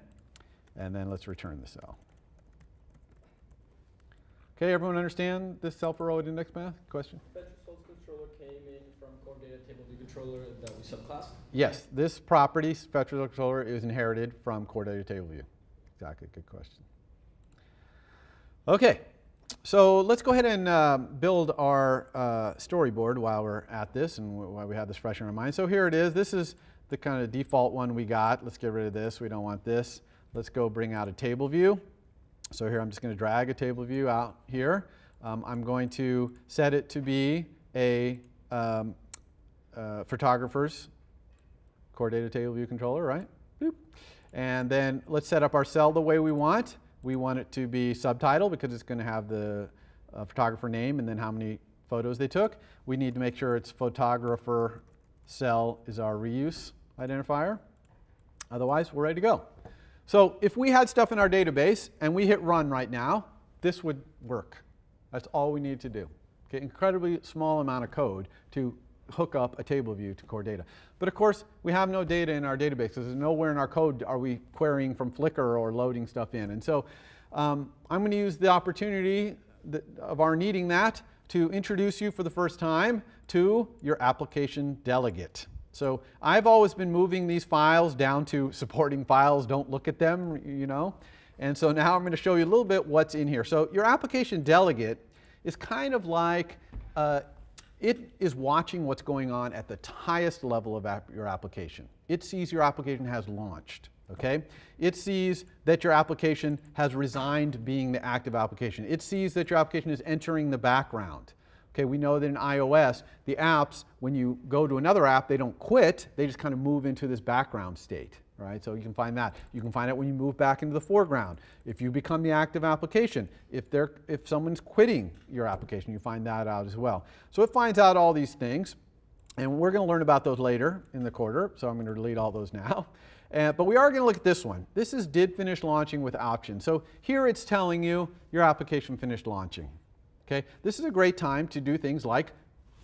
And then let's return the cell. Okay, everyone understand this cell for row at index path? Question? Fetch results controller came in from core data table view controller that we subclassed? Yes, this property, fetch result controller, is inherited from core data table view. Exactly, good question. Okay. So let's go ahead and build our storyboard while we're at this and while we have this fresh in our mind. So here it is. This is the kind of default one we got. Let's get rid of this. We don't want this. Let's go bring out a table view. So here I'm just going to drag a table view out here. I'm going to set it to be a photographer's core data table view controller, right? Boop. And then let's set up our cell the way we want. We want it to be subtitle because it's going to have the photographer name and then how many photos they took. We need to make sure it's photographer cell is our reuse identifier. Otherwise, we're ready to go. So if we had stuff in our database and we hit run right now, this would work. That's all we need to do. Okay, incredibly small amount of code to hook up a table view to core data. But of course, we have no data in our database. There's nowhere in our code are we querying from Flickr or loading stuff in. And so I'm going to use the opportunity of our needing that to introduce you for the first time to your application delegate. So I've always been moving these files down to supporting files, don't look at them, you know. And so now I'm going to show you a little bit what's in here. So your application delegate is kind of like it is watching what's going on at the highest level of your application. It sees your application has launched, okay? It sees that your application has resigned being the active application. It sees that your application is entering the background. Okay, we know that in iOS, the apps, when you go to another app, they don't quit. They just kind of move into this background state, right? So you can find that. You can find it when you move back into the foreground. If you become the active application, if someone's quitting your application, you find that out as well. So it finds out all these things, and we're going to learn about those later in the quarter, so I'm going to delete all those now. But we are going to look at this one. This is did finish launching with option. So here it's telling you your application finished launching. Okay? This is a great time to do things like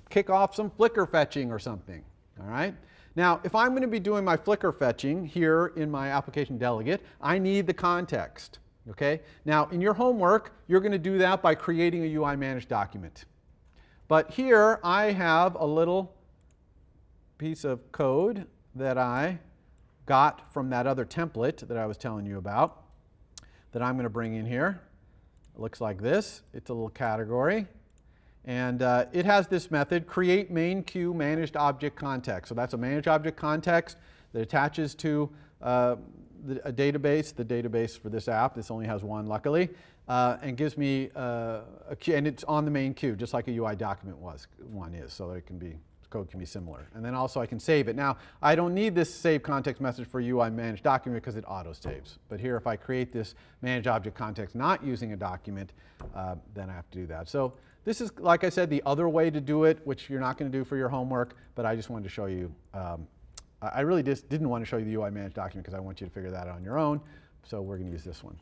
kick off some Flickr fetching or something. All right? Now, if I'm going to be doing my Flickr fetching here in my application delegate, I need the context. Okay? Now, in your homework, you're going to do that by creating a UI managed document. But here I have a little piece of code that I got from that other template that I was telling you about that I'm going to bring in here. It looks like this. It's a little category. And it has this method, create main queue managed object context. So that's a managed object context that attaches to a database, the database for this app. This only has one, luckily, and gives me a queue, and it's on the main queue, just like a UI document one is, so it can be, code can be similar. And then also I can save it. Now, I don't need this save context message for UI managed document because it auto-saves. But here, if I create this managed object context not using a document, then I have to do that. So this is, like I said, the other way to do it, which you're not going to do for your homework, but I just wanted to show you. I really just didn't want to show you the UI managed document because I want you to figure that out on your own. So we're going to use this one.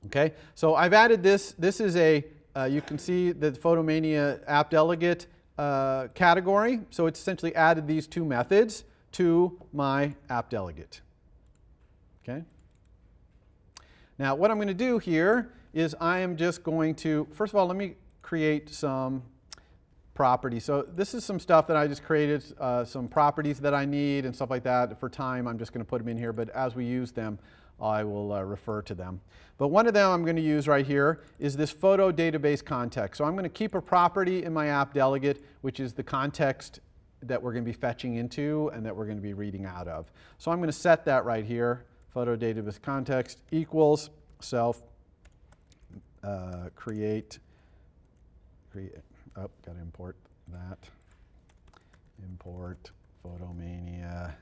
Okay, so I've added this. This is a, you can see the Photomania app delegate category. So it's essentially added these two methods to my app delegate. Okay. Now what I'm going to do here is I am just going to, first of all, let me create some properties. So this is some stuff that I just created, some properties that I need and stuff like that. For time, I'm just going to put them in here, but as we use them, I will refer to them. But one of them I'm going to use right here is this photo database context. So I'm going to keep a property in my app delegate, which is the context that we're going to be fetching into and that we're going to be reading out of. So I'm going to set that right here. Photo database context equals self create, oh, got to import that. Import photomania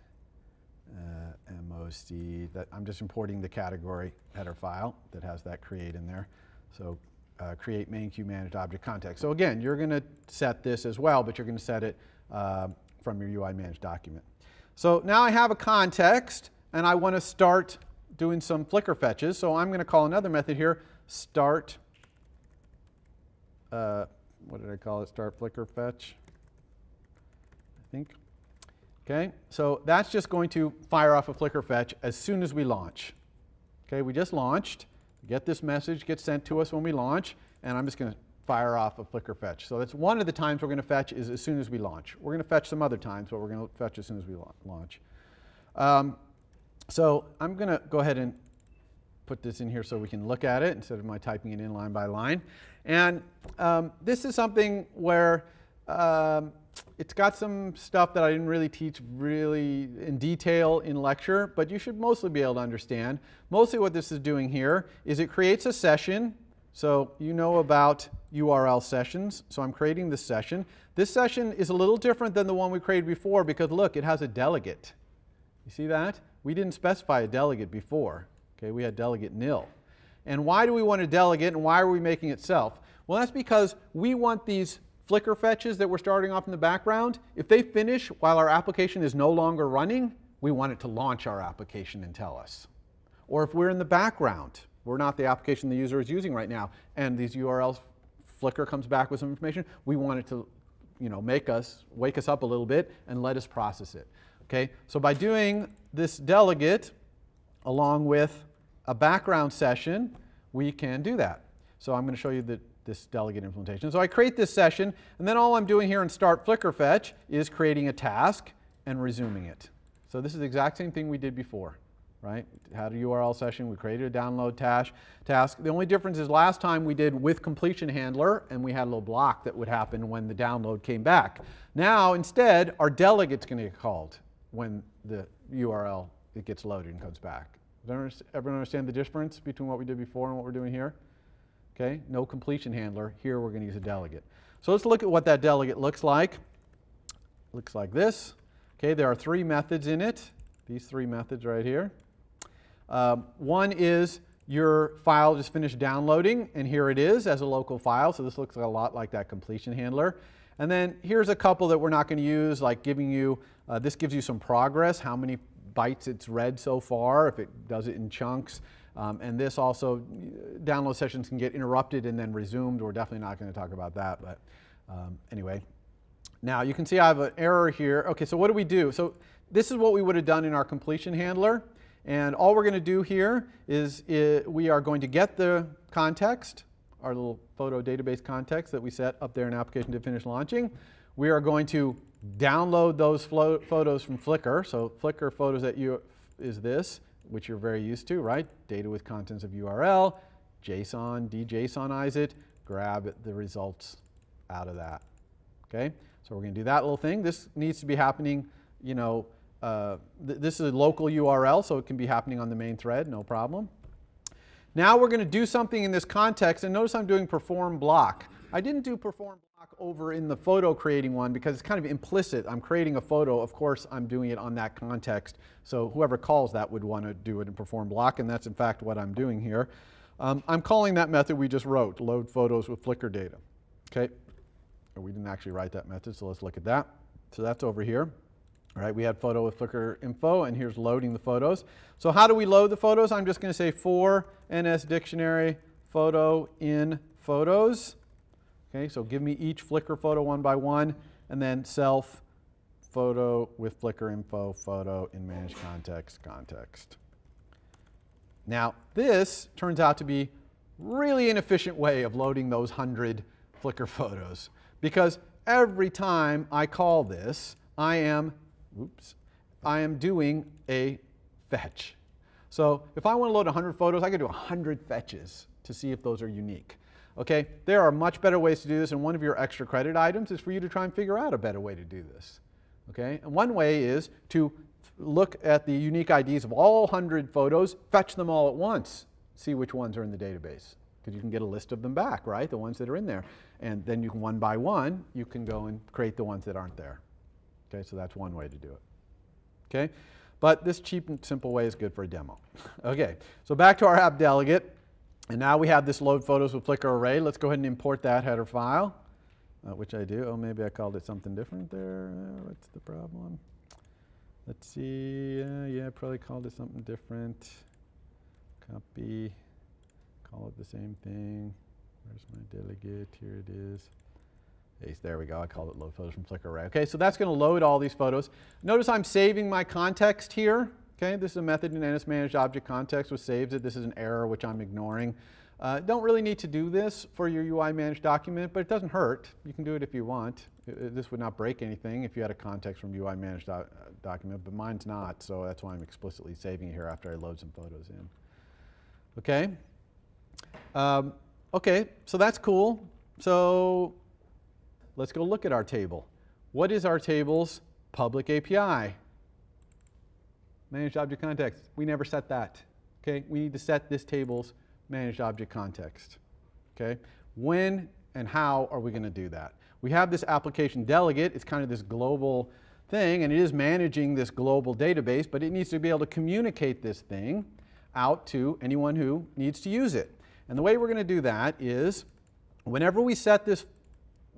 MOC. That I'm just importing the category header file that has that create in there. So create main queue managed object context. So again, you're going to set this as well, but you're going to set it from your UI managed document. So now I have a context, and I want to start doing some Flickr fetches. So I'm going to call another method here, start. What did I call it? Start Flickr fetch, I think. Okay, so that's just going to fire off a Flickr fetch as soon as we launch. Okay, we just launched. Get this message, gets sent to us when we launch, and I'm just going to fire off a Flickr fetch. So that's one of the times we're going to fetch is as soon as we launch. We're going to fetch some other times, but we're going to fetch as soon as we launch. So I'm going to go ahead and put this in here so we can look at it instead of my typing it in line by line. And this is something where it's got some stuff that I didn't really teach really in detail in lecture, but you should mostly be able to understand. Mostly what this is doing here is it creates a session. So you know about URL sessions. So I'm creating this session. This session is a little different than the one we created before because look, it has a delegate. You see that? We didn't specify a delegate before. Okay, we had delegate nil. And why do we want a delegate and why are we making it self? Well, that's because we want these Flickr fetches that we're starting off in the background. If they finish while our application is no longer running, we want it to launch our application and tell us. Or if we're in the background, we're not the application the user is using right now, and these URLs, Flickr comes back with some information, we want it to wake us up a little bit and let us process it. Okay? So by doing this delegate along with a background session, we can do that. So I'm going to show you this delegate implementation. So I create this session, and then all I'm doing here in start Flickr fetch is creating a task and resuming it. So this is the exact same thing we did before, right? We had a URL session, we created a download task. The only difference is last time we did with completion handler, and we had a little block that would happen when the download came back. Now, instead, our delegate's going to get called when the URL it gets loaded and comes back. Does everyone understand the difference between what we did before and what we're doing here? Okay, no completion handler. Here we're going to use a delegate. So let's look at what that delegate looks like. Looks like this. Okay, there are three methods in it. These three methods right here. One is your file just finished downloading, and here it is as a local file. So this looks a lot like that completion handler. And then here's a couple that we're not going to use, like giving you, this gives you some progress, how many bytes it's read so far, if it does it in chunks. And this also, download sessions can get interrupted and then resumed. We're definitely not going to talk about that, but anyway. Now you can see I have an error here. Okay, so what do we do? So this is what we would have done in our completion handler. And all we're going to do here is we are going to get the context, our little photo database context that we set up there in application to finish launching. We are going to download those photos from Flickr. So Flickr photos that is this, which you're very used to, right? Data with contents of URL, JSON, de-JSONize it, grab the results out of that. Okay? So we're going to do that little thing. This needs to be happening, this is a local URL, so it can be happening on the main thread, no problem. Now we're going to do something in this context, and notice I'm doing perform block. I didn't do perform block over in the photo creating one because it's kind of implicit. I'm creating a photo. Of course, I'm doing it on that context. So whoever calls that would want to do it in perform block, and that's in fact what I'm doing here. I'm calling that method we just wrote, load photos with Flickr data. Okay, we didn't actually write that method, so let's look at that. So that's over here. All right, we had photo with Flickr info, and here's loading the photos. So how do we load the photos? I'm just going to say for NS dictionary photo in photos. Okay, so give me each Flickr photo one by one, and then self photo with Flickr info photo in managed context. Now, this turns out to be really inefficient way of loading those 100 Flickr photos, because every time I call this, I am doing a fetch. So if I want to load 100 photos, I can do 100 fetches to see if those are unique. Okay, there are much better ways to do this, and one of your extra credit items is for you to try and figure out a better way to do this. Okay, and one way is to look at the unique IDs of all 100 photos, fetch them all at once, see which ones are in the database, because you can get a list of them back, right, the ones that are in there. And then you can, one by one, you can go and create the ones that aren't there. Okay, so that's one way to do it. Okay, but this cheap and simple way is good for a demo. Okay, so back to our app delegate. And now we have this load photos with Flickr array. Let's go ahead and import that header file, which I do. Oh, maybe I called it something different there. What's the problem? Let's see. Yeah, I probably called it something different. Copy. Call it the same thing. Where's my delegate? Here it is. Hey, there we go. I called it load photos from Flickr array. Okay, so that's going to load all these photos. Notice I'm saving my context here. Okay, this is a method in NS managed object context which saves it. This is an error which I'm ignoring. Don't really need to do this for your UI managed document, but it doesn't hurt. You can do it if you want. This would not break anything if you had a context from UI managed document, but mine's not, so that's why I'm explicitly saving it here after I load some photos in. Okay. Okay, so that's cool. So let's go look at our table. What is our table's public API? Managed object context. We never set that. Okay, we need to set this table's managed object context. Okay, when and how are we going to do that? We have this application delegate. It's kind of this global thing, and it is managing this global database, but it needs to be able to communicate this thing out to anyone who needs to use it. And the way we're going to do that is, whenever we set this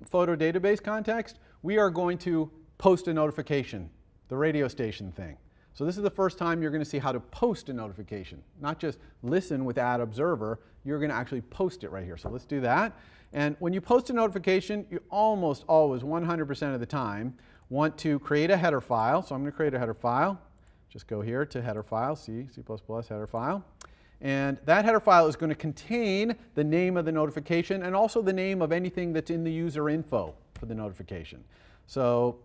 photo database context, we are going to post a notification, the radio station thing. So this is the first time you're going to see how to post a notification, not just listen with add observer. You're going to actually post it right here. So let's do that. And when you post a notification, you almost always, 100% of the time, want to create a header file. So I'm going to create a header file. Just go here to header file, C++ header file. And that header file is going to contain the name of the notification and also the name of anything that's in the user info for the notification. So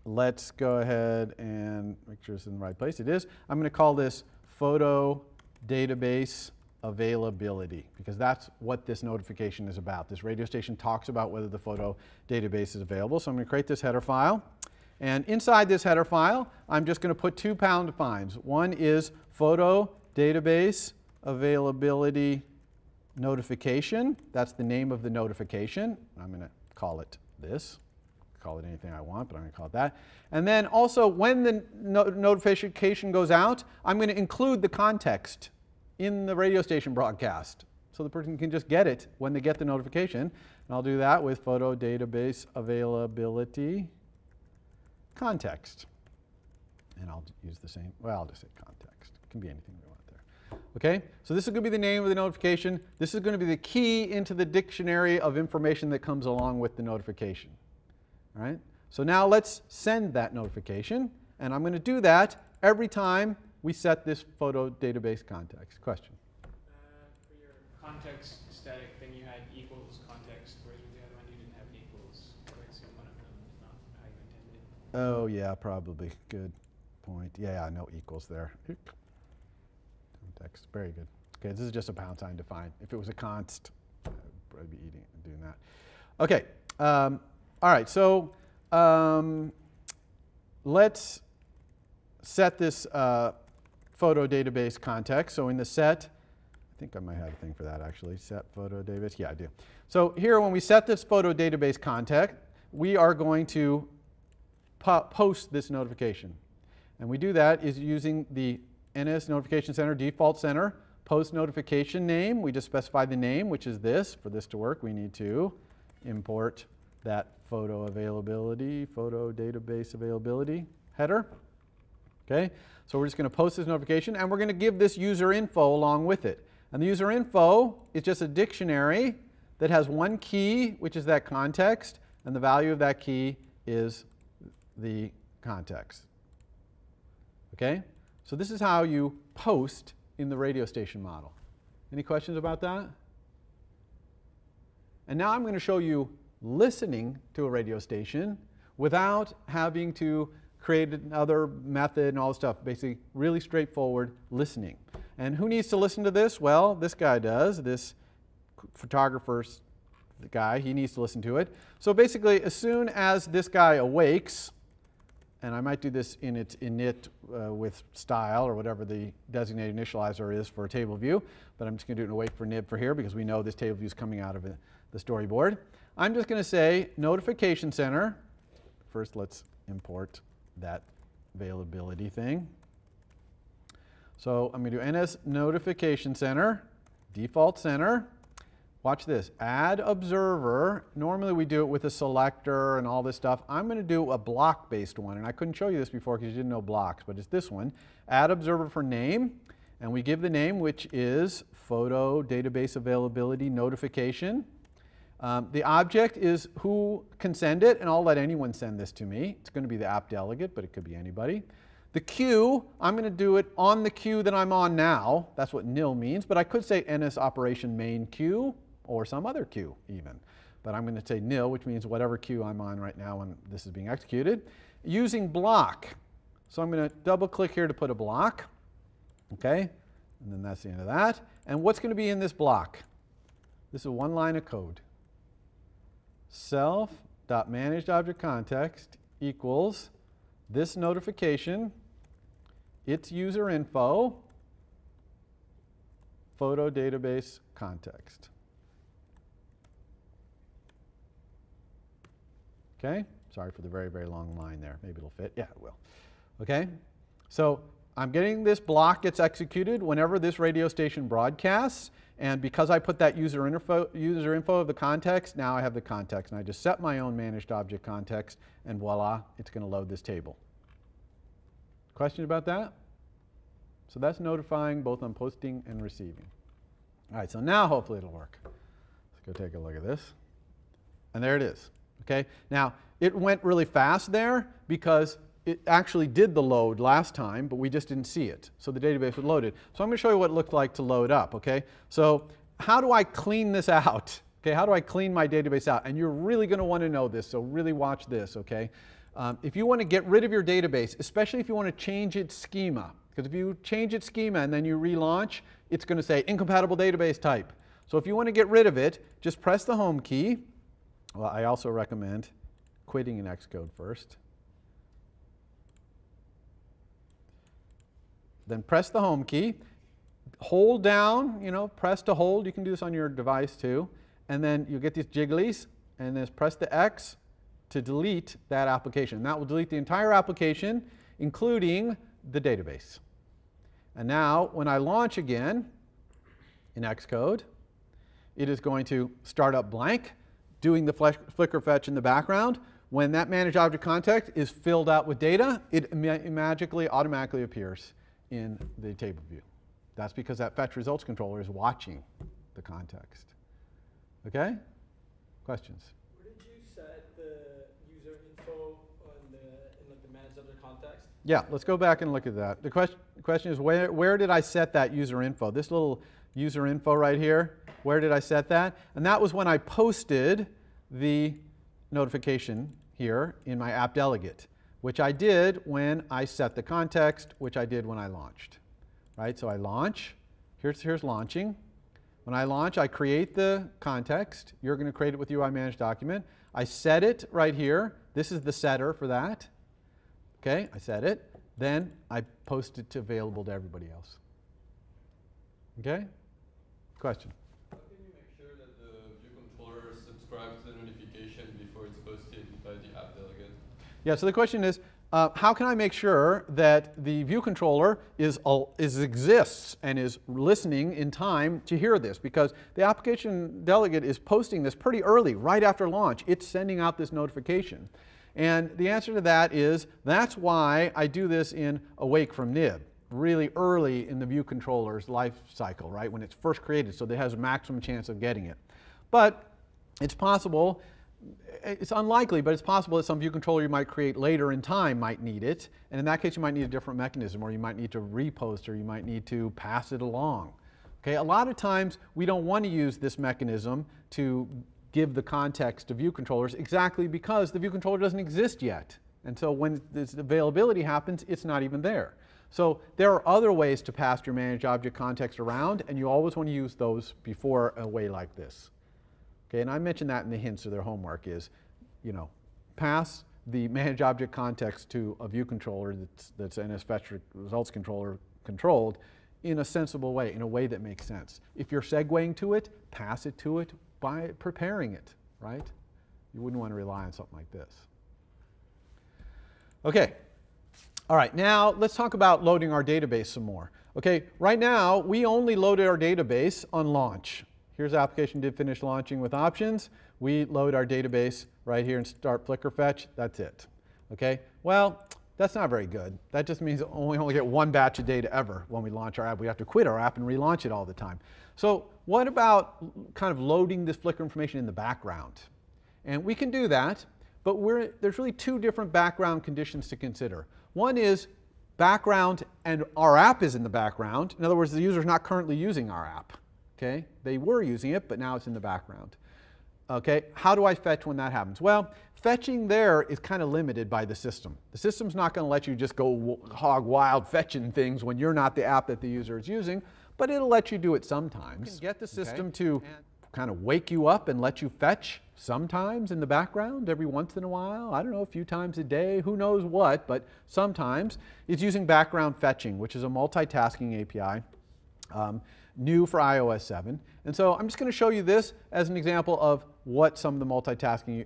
let's go ahead and make sure it's in the right place. It is. I'm going to call this photo database availability, because that's what this notification is about. This radio station talks about whether the photo database is available. So I'm going to create this header file. And inside this header file, I'm just going to put two pound defines. One is photo database availability notification. That's the name of the notification. I'm going to call it this. Call it anything I want, but I'm going to call it that. And then also, when the notification goes out, I'm going to include the context in the radio station broadcast, so the person can just get it when they get the notification. And I'll do that with photo database availability context. And I'll use the same, well, I'll just say context. It can be anything we want there. Okay, so this is going to be the name of the notification. This is going to be the key into the dictionary of information that comes along with the notification. All right, so now let's send that notification, and I'm going to do that every time we set this photo database context. Question? For your context static thing, you had equals context, whereas with the other one you didn't have equals. So I assume one of them is not how you intended. Oh yeah, probably. Good point. Yeah, no equals there. Context, very good. Okay, this is just a pound sign define. If it was a const, I'd probably be doing that. Okay. All right, so let's set this photo database context. So in the set, I think I might have a thing for that actually, set photo database. Yeah, I do. So here, when we set this photo database context, we are going to post this notification. And we do that is using the NS Notification Center default center post notification name. We just specify the name, which is this. For this to work, we need to import that photo availability, photo database availability header. Okay, so we're just going to post this notification, and we're going to give this user info along with it. And the user info is just a dictionary that has one key, which is that context, and the value of that key is the context. Okay, so this is how you post in the radio station model. Any questions about that? And now I'm going to show you listening to a radio station without having to create another method and all this stuff. Basically, really straightforward listening. And who needs to listen to this? Well, this guy does. This photographer's guy, he needs to listen to it. So basically, as soon as this guy awakes, and I might do this in its init with style or whatever the designated initializer is for a table view, but I'm just going to do it in awake for nib for here because we know this table view is coming out of the storyboard. I'm just going to say notification center. First, let's import that availability thing. So I'm going to do ns notification center, default center. Watch this, add observer. Normally we do it with a selector and all this stuff. I'm going to do a block-based one, and I couldn't show you this before because you didn't know blocks, but it's this one. Add observer for name, and we give the name, which is photo database availability notification. The object is who can send it, and I'll let anyone send this to me. It's going to be the app delegate, but it could be anybody. The queue, I'm going to do it on the queue that I'm on now. That's what nil means, but I could say ns operation main queue or some other queue even. But I'm going to say nil, which means whatever queue I'm on right now when this is being executed. Using block. So I'm going to double click here to put a block. Okay, and then that's the end of that. And what's going to be in this block? This is one line of code. Self.managedObjectContext equals this notification, its user info, photo database context. Okay, sorry for the very, very long line there. Maybe it'll fit. Yeah, it will. Okay, so I'm getting this block gets executed whenever this radio station broadcasts. And because I put that user info of the context, now I have the context. And I just set my own managed object context, and voila, it's going to load this table. Question about that? So that's notifying both on posting and receiving. All right, so now hopefully it'll work. Let's go take a look at this. And there it is. Okay, now it went really fast there because it actually did the load last time, but we just didn't see it. So the database was loaded. So I'm going to show you what it looked like to load up. Okay, so how do I clean this out? Okay, how do I clean my database out? And you're really going to want to know this, so really watch this. Okay, if you want to get rid of your database, especially if you want to change its schema, because if you change its schema and then you relaunch, it's going to say incompatible database type. So if you want to get rid of it, just press the home key. Well, I also recommend quitting in Xcode first. Then press the home key. Hold down, press to hold. You can do this on your device too. And then you'll get these jigglies, and then press the X to delete that application. And that will delete the entire application, including the database. And now, when I launch again in Xcode, it is going to start up blank, doing the flicker fetch in the background. When that managed object context is filled out with data, it magically, automatically appears in the table view. That's because that fetch results controller is watching the context. Okay? Questions? Where did you set the user info in the managed object context? Yeah, let's go back and look at that. The question is, where did I set that user info? This little user info right here, where did I set that? And that was when I posted the notification here in my app delegate, which I did when I set the context, which I did when I launched. Right? So I launch. Here's launching. When I launch, I create the context. You're going to create it with UI managed document. I set it right here. This is the setter for that. Okay, I set it. Then I post it to available to everybody else. Okay? Question? How can you make sure that the view controller subscribes to the notification before it's posted by the app delegate? Yeah, so the question is, how can I make sure that the view controller exists and is listening in time to hear this? Because the application delegate is posting this pretty early, right after launch. It's sending out this notification. And the answer to that is, that's why I do this in awake from nib, really early in the view controller's life cycle, right, when it's first created, so that it has a maximum chance of getting it. But it's possible It's unlikely, but it's possible that some view controller you might create later in time might need it. And in that case, you might need a different mechanism, or you might need to repost, or you might need to pass it along. Okay, a lot of times we don't want to use this mechanism to give the context to view controllers exactly because the view controller doesn't exist yet. And so when this availability happens, it's not even there. So there are other ways to pass your managed object context around, and you always want to use those before a way like this. Okay, and I mentioned that in the hints of their homework is, pass the managed object context to a view controller that's NSFetch results controller controlled in a sensible way, in a way that makes sense. If you're segueing to it, pass it to it by preparing it, right? You wouldn't want to rely on something like this. Okay. All right, now let's talk about loading our database some more. Okay, right now we only loaded our database on launch. Here's the application did finish launching with options. We load our database right here and start Flickr fetch. That's it. Okay, well, that's not very good. That just means we only get one batch of data ever when we launch our app. We have to quit our app and relaunch it all the time. So what about kind of loading this Flickr information in the background? And we can do that, but there's really two different background conditions to consider. One is background and our app is in the background. In other words, the user is not currently using our app. Okay? They were using it, but now it's in the background. Okay? How do I fetch when that happens? Well, fetching there is kind of limited by the system. The system's not going to let you just go hog wild fetching things when you're not the app that the user is using, but it'll let you do it sometimes. You can get the system to kind of wake you up and let you fetch sometimes in the background every once in a while. I don't know, a few times a day, who knows what, but sometimes. It's using background fetching, which is a multitasking API, new for iOS 7. And so I'm just going to show you this as an example of what some of the multitasking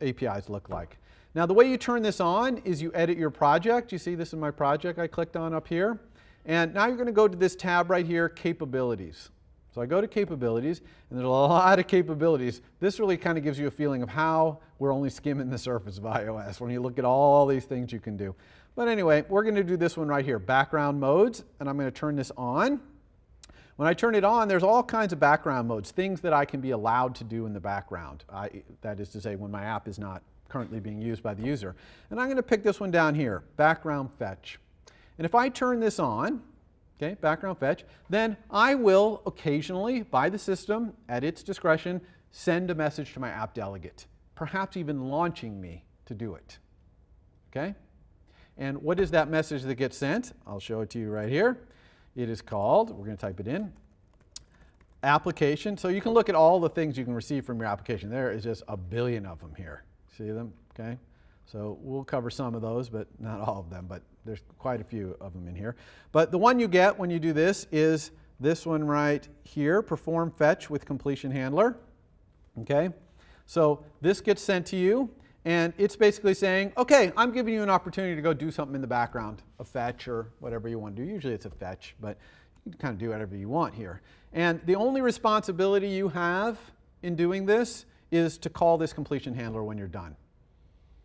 APIs look like. Now the way you turn this on is you edit your project. You see this is my project I clicked on up here. And now you're going to go to this tab right here, Capabilities. So I go to Capabilities, and there's a lot of capabilities. This really kind of gives you a feeling of how we're only skimming the surface of iOS when you look at all these things you can do. But anyway, we're going to do this one right here, background modes, and I'm going to turn this on. When I turn it on, there's all kinds of background modes, things that I can be allowed to do in the background. That is to say, when my app is not currently being used by the user. And I'm going to pick this one down here, background fetch. And if I turn this on, okay, background fetch, then I will occasionally, by the system, at its discretion, send a message to my app delegate, perhaps even launching me to do it. Okay? And what is that message that gets sent? I'll show it to you right here. It is called, we're going to type it in, application. So you can look at all the things you can receive from your application. There is just a billion of them here. See them? Okay? So we'll cover some of those, but not all of them, but there's quite a few of them in here. But the one you get when you do this is this one right here, perform fetch with completion handler. Okay? So this gets sent to you, and it's basically saying, okay, I'm giving you an opportunity to go do something in the background, a fetch or whatever you want to do. Usually it's a fetch, but you can kind of do whatever you want here. And the only responsibility you have in doing this is to call this completion handler when you're done.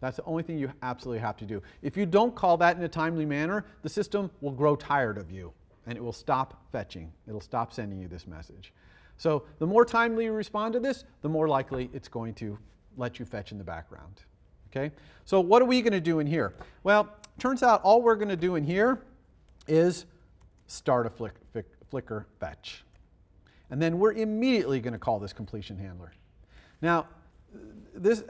That's the only thing you absolutely have to do. If you don't call that in a timely manner, the system will grow tired of you, and it will stop fetching. It'll stop sending you this message. So the more timely you respond to this, the more likely it's going to let you fetch in the background. Okay? So what are we going to do in here? Well, turns out all we're going to do in here is start a Flickr fetch. And then we're immediately going to call this completion handler. Now,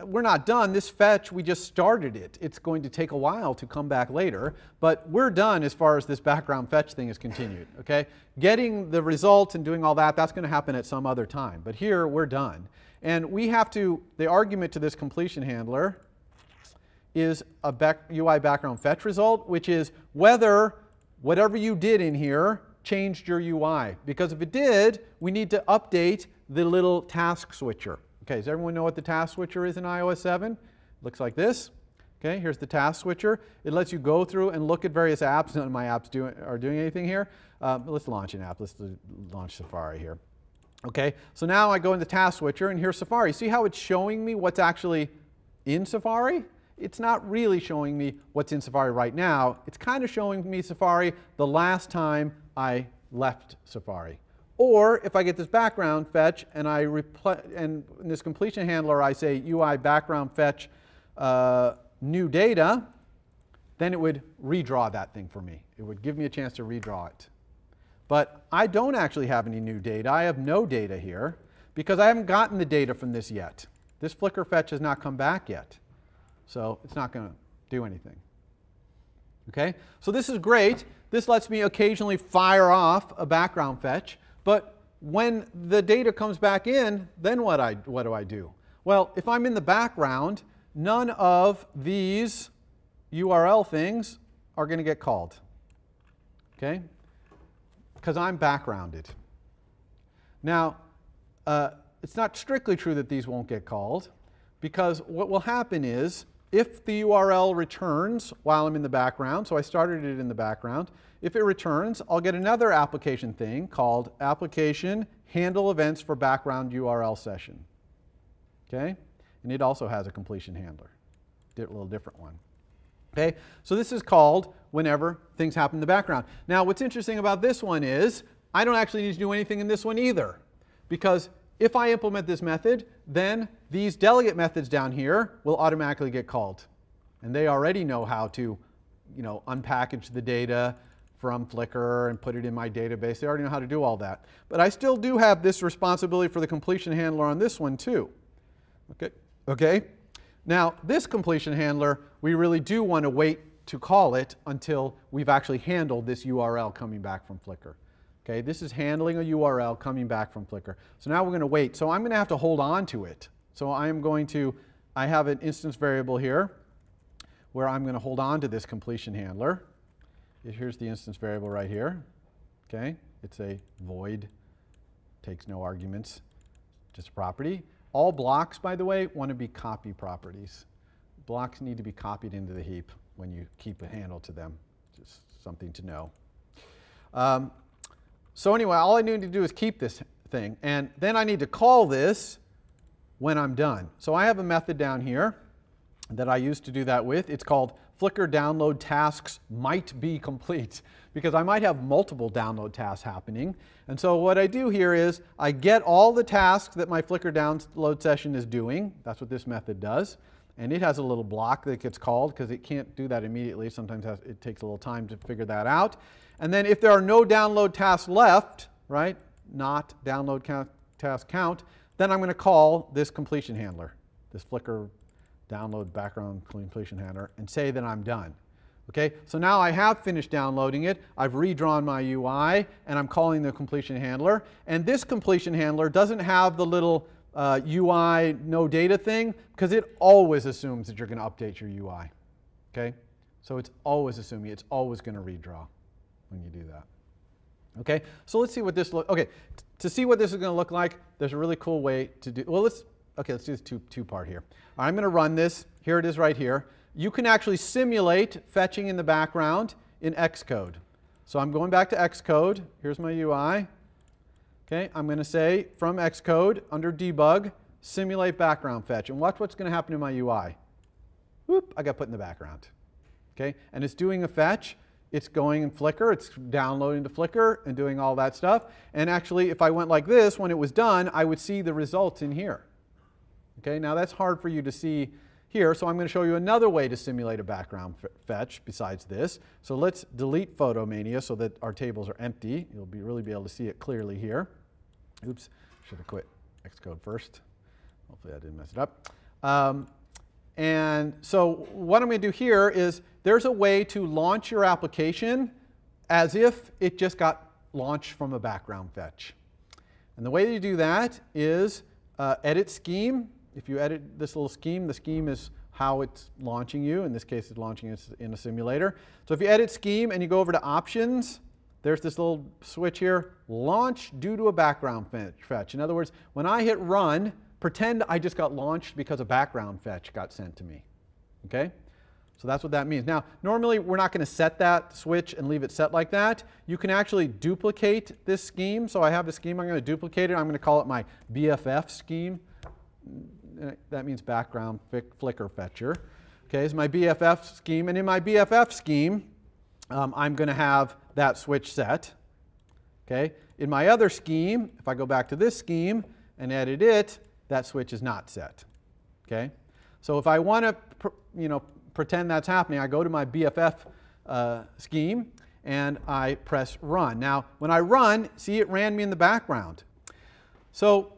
we're not done. This fetch, we just started it. It's going to take a while to come back later, but we're done as far as this background fetch thing is continued. Okay? Getting the results and doing all that, that's going to happen at some other time. But here, we're done. And we have to, the argument to this completion handler is a UI background fetch result, which is whether whatever you did in here changed your UI. Because if it did, we need to update the little task switcher. Okay, does everyone know what the task switcher is in iOS 7? Looks like this. Okay, here's the task switcher. It lets you go through and look at various apps. None of my apps are doing anything here. Let's launch an app. Let's launch Safari here. Okay, so now I go into task switcher, and here's Safari. See how it's showing me what's actually in Safari? It's not really showing me what's in Safari right now. It's kind of showing me Safari the last time I left Safari. Or if I get this background fetch and in this completion handler I say UI background fetch new data, then it would redraw that thing for me. It would give me a chance to redraw it. But I don't actually have any new data. I have no data here because I haven't gotten the data from this yet. This Flickr fetch has not come back yet. So it's not going to do anything. Okay? So this is great. This lets me occasionally fire off a background fetch. But when the data comes back in, then what do I do? Well, if I'm in the background, none of these URL things are going to get called. Okay? Because I'm backgrounded. Now, it's not strictly true that these won't get called, because what will happen is if the URL returns while I'm in the background, so I started it in the background, if it returns, I'll get another application thing called application handle events for background URL session. Okay? And it also has a completion handler, a little different one. Okay? So this is called whenever things happen in the background. Now what's interesting about this one is I don't actually need to do anything in this one either, because if I implement this method, then these delegate methods down here will automatically get called. And they already know how to, unpackage the data from Flickr and put it in my database. They already know how to do all that. But I still do have this responsibility for the completion handler on this one too. Okay? Now, this completion handler, we really do want to wait to call it until we've actually handled this URL coming back from Flickr. Okay, this is handling a URL coming back from Flickr. So now we're going to wait. So I'm going to have to hold on to it. So I have an instance variable here where I'm going to hold on to this completion handler. Here's the instance variable right here. Okay, it's a void, takes no arguments, just a property. All blocks, by the way, want to be copy properties. Blocks need to be copied into the heap when you keep a handle to them. Just something to know. So anyway, all I need to do is keep this thing. And then I need to call this when I'm done. So I have a method down here that I used to do that with. It's called Flickr download tasks might be complete, because I might have multiple download tasks happening. And so what I do here is I get all the tasks that my Flickr download session is doing. That's what this method does. And it has a little block that gets called because it can't do that immediately. Sometimes it takes a little time to figure that out. And then if there are no download tasks left, right, not download task count, then I'm going to call this completion handler, this Flickr download background completion handler, and say that I'm done. Okay, so now I have finished downloading it. I've redrawn my UI, and I'm calling the completion handler. And this completion handler doesn't have the little UI no data thing, because it always assumes that you're going to update your UI. Okay, so it's always assuming it's always going to redraw when you do that. Okay, so let's see what this looks. Okay, to see what this is going to look like, there's a really cool way to do. Well, let's do this two-part here. I'm going to run this. Here it is right here. You can actually simulate fetching in the background in Xcode. So I'm going back to Xcode. Here's my UI. Okay, I'm going to say from Xcode under debug, simulate background fetch, and watch what's going to happen in my UI. Whoop! I got put in the background. Okay, and it's doing a fetch. It's going in Flickr, it's downloading to Flickr and doing all that stuff. And actually, if I went like this, when it was done, I would see the results in here. Okay, now that's hard for you to see here, so I'm going to show you another way to simulate a background fetch besides this. So let's delete Photomania so that our tables are empty. You'll really be able to see it clearly here. Oops, should have quit Xcode first. Hopefully I didn't mess it up. And so what I'm going to do here is there's a way to launch your application as if it just got launched from a background fetch. And the way you do that is edit scheme. If you edit this little scheme, the scheme is how it's launching you. In this case, it's launching it in a simulator. So if you edit scheme and you go over to options, there's this little switch here, launch due to a background fetch. In other words, when I hit run, pretend I just got launched because a background fetch got sent to me. Okay? So that's what that means. Now, normally we're not going to set that switch and leave it set like that. You can actually duplicate this scheme. So I have the scheme, I'm going to duplicate it. I'm going to call it my BFF scheme. That means background Flickr fetcher. Okay, it's my BFF scheme. And in my BFF scheme, I'm going to have that switch set. Okay, in my other scheme, if I go back to this scheme and edit it, that switch is not set. Okay? So if I want to pretend that's happening, I go to my BFF scheme and I press run. Now, when I run, see, it ran me in the background. So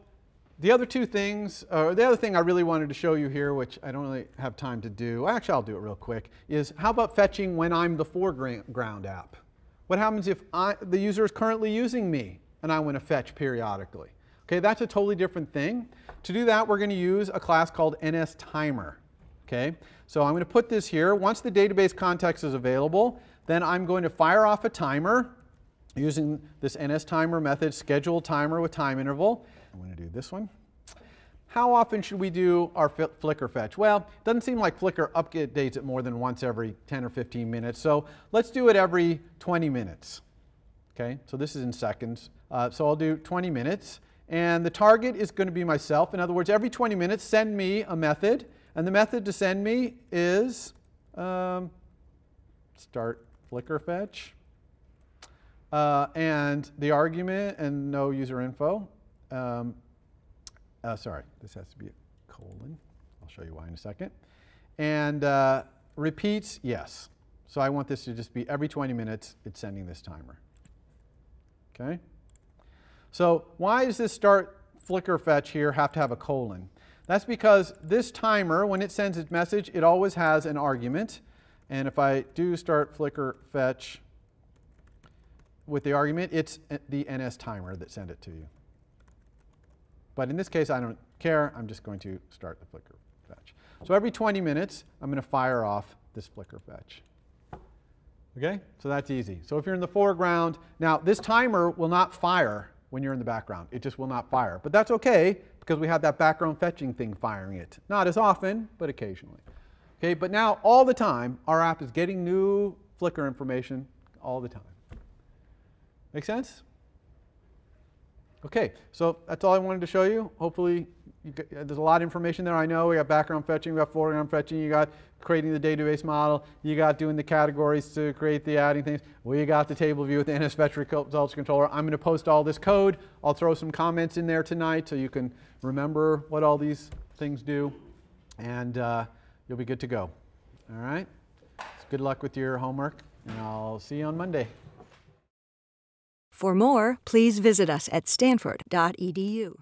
the other two things, or the other thing I really wanted to show you here, which I don't really have time to do, actually I'll do it real quick, is how about fetching when I'm the foreground app? What happens if the user is currently using me and I want to fetch periodically? Okay, that's a totally different thing. To do that, we're going to use a class called NSTimer. Okay, so I'm going to put this here. Once the database context is available, then I'm going to fire off a timer using this NSTimer method, schedule timer with time interval. I'm going to do this one. How often should we do our Flickr fetch? Well, it doesn't seem like Flickr updates it more than once every 10 or 15 minutes. So let's do it every 20 minutes. Okay, so this is in seconds. So I'll do 20 minutes. And the target is going to be myself. In other words, every 20 minutes, send me a method. And the method to send me is start Flickr fetch. And the argument and no user info. Sorry, this has to be a colon. I'll show you why in a second. And repeats, yes. So I want this to just be every 20 minutes, it's sending this timer. Okay? So why does this start Flickr fetch here have to have a colon? That's because this timer, when it sends its message, it always has an argument. And if I do start Flickr fetch with the argument, it's the NSTimer that sent it to you. But in this case, I don't care. I'm just going to start the Flickr fetch. So every 20 minutes, I'm going to fire off this Flickr fetch. Okay? So that's easy. So if you're in the foreground, now this timer will not fire when you're in the background. It just will not fire. But that's okay, because we have that background fetching thing firing it. Not as often, but occasionally. Okay? But now, all the time, our app is getting new Flickr information all the time. Make sense? Okay, so that's all I wanted to show you. Hopefully, there's a lot of information there. I know we got background fetching, we got foreground fetching, you got creating the database model, you got doing the categories to create the adding things. We got the table view with the NS Fetch Results Controller. I'm going to post all this code. I'll throw some comments in there tonight so you can remember what all these things do, and you'll be good to go. All right? So good luck with your homework, and I'll see you on Monday. For more, please visit us at stanford.edu.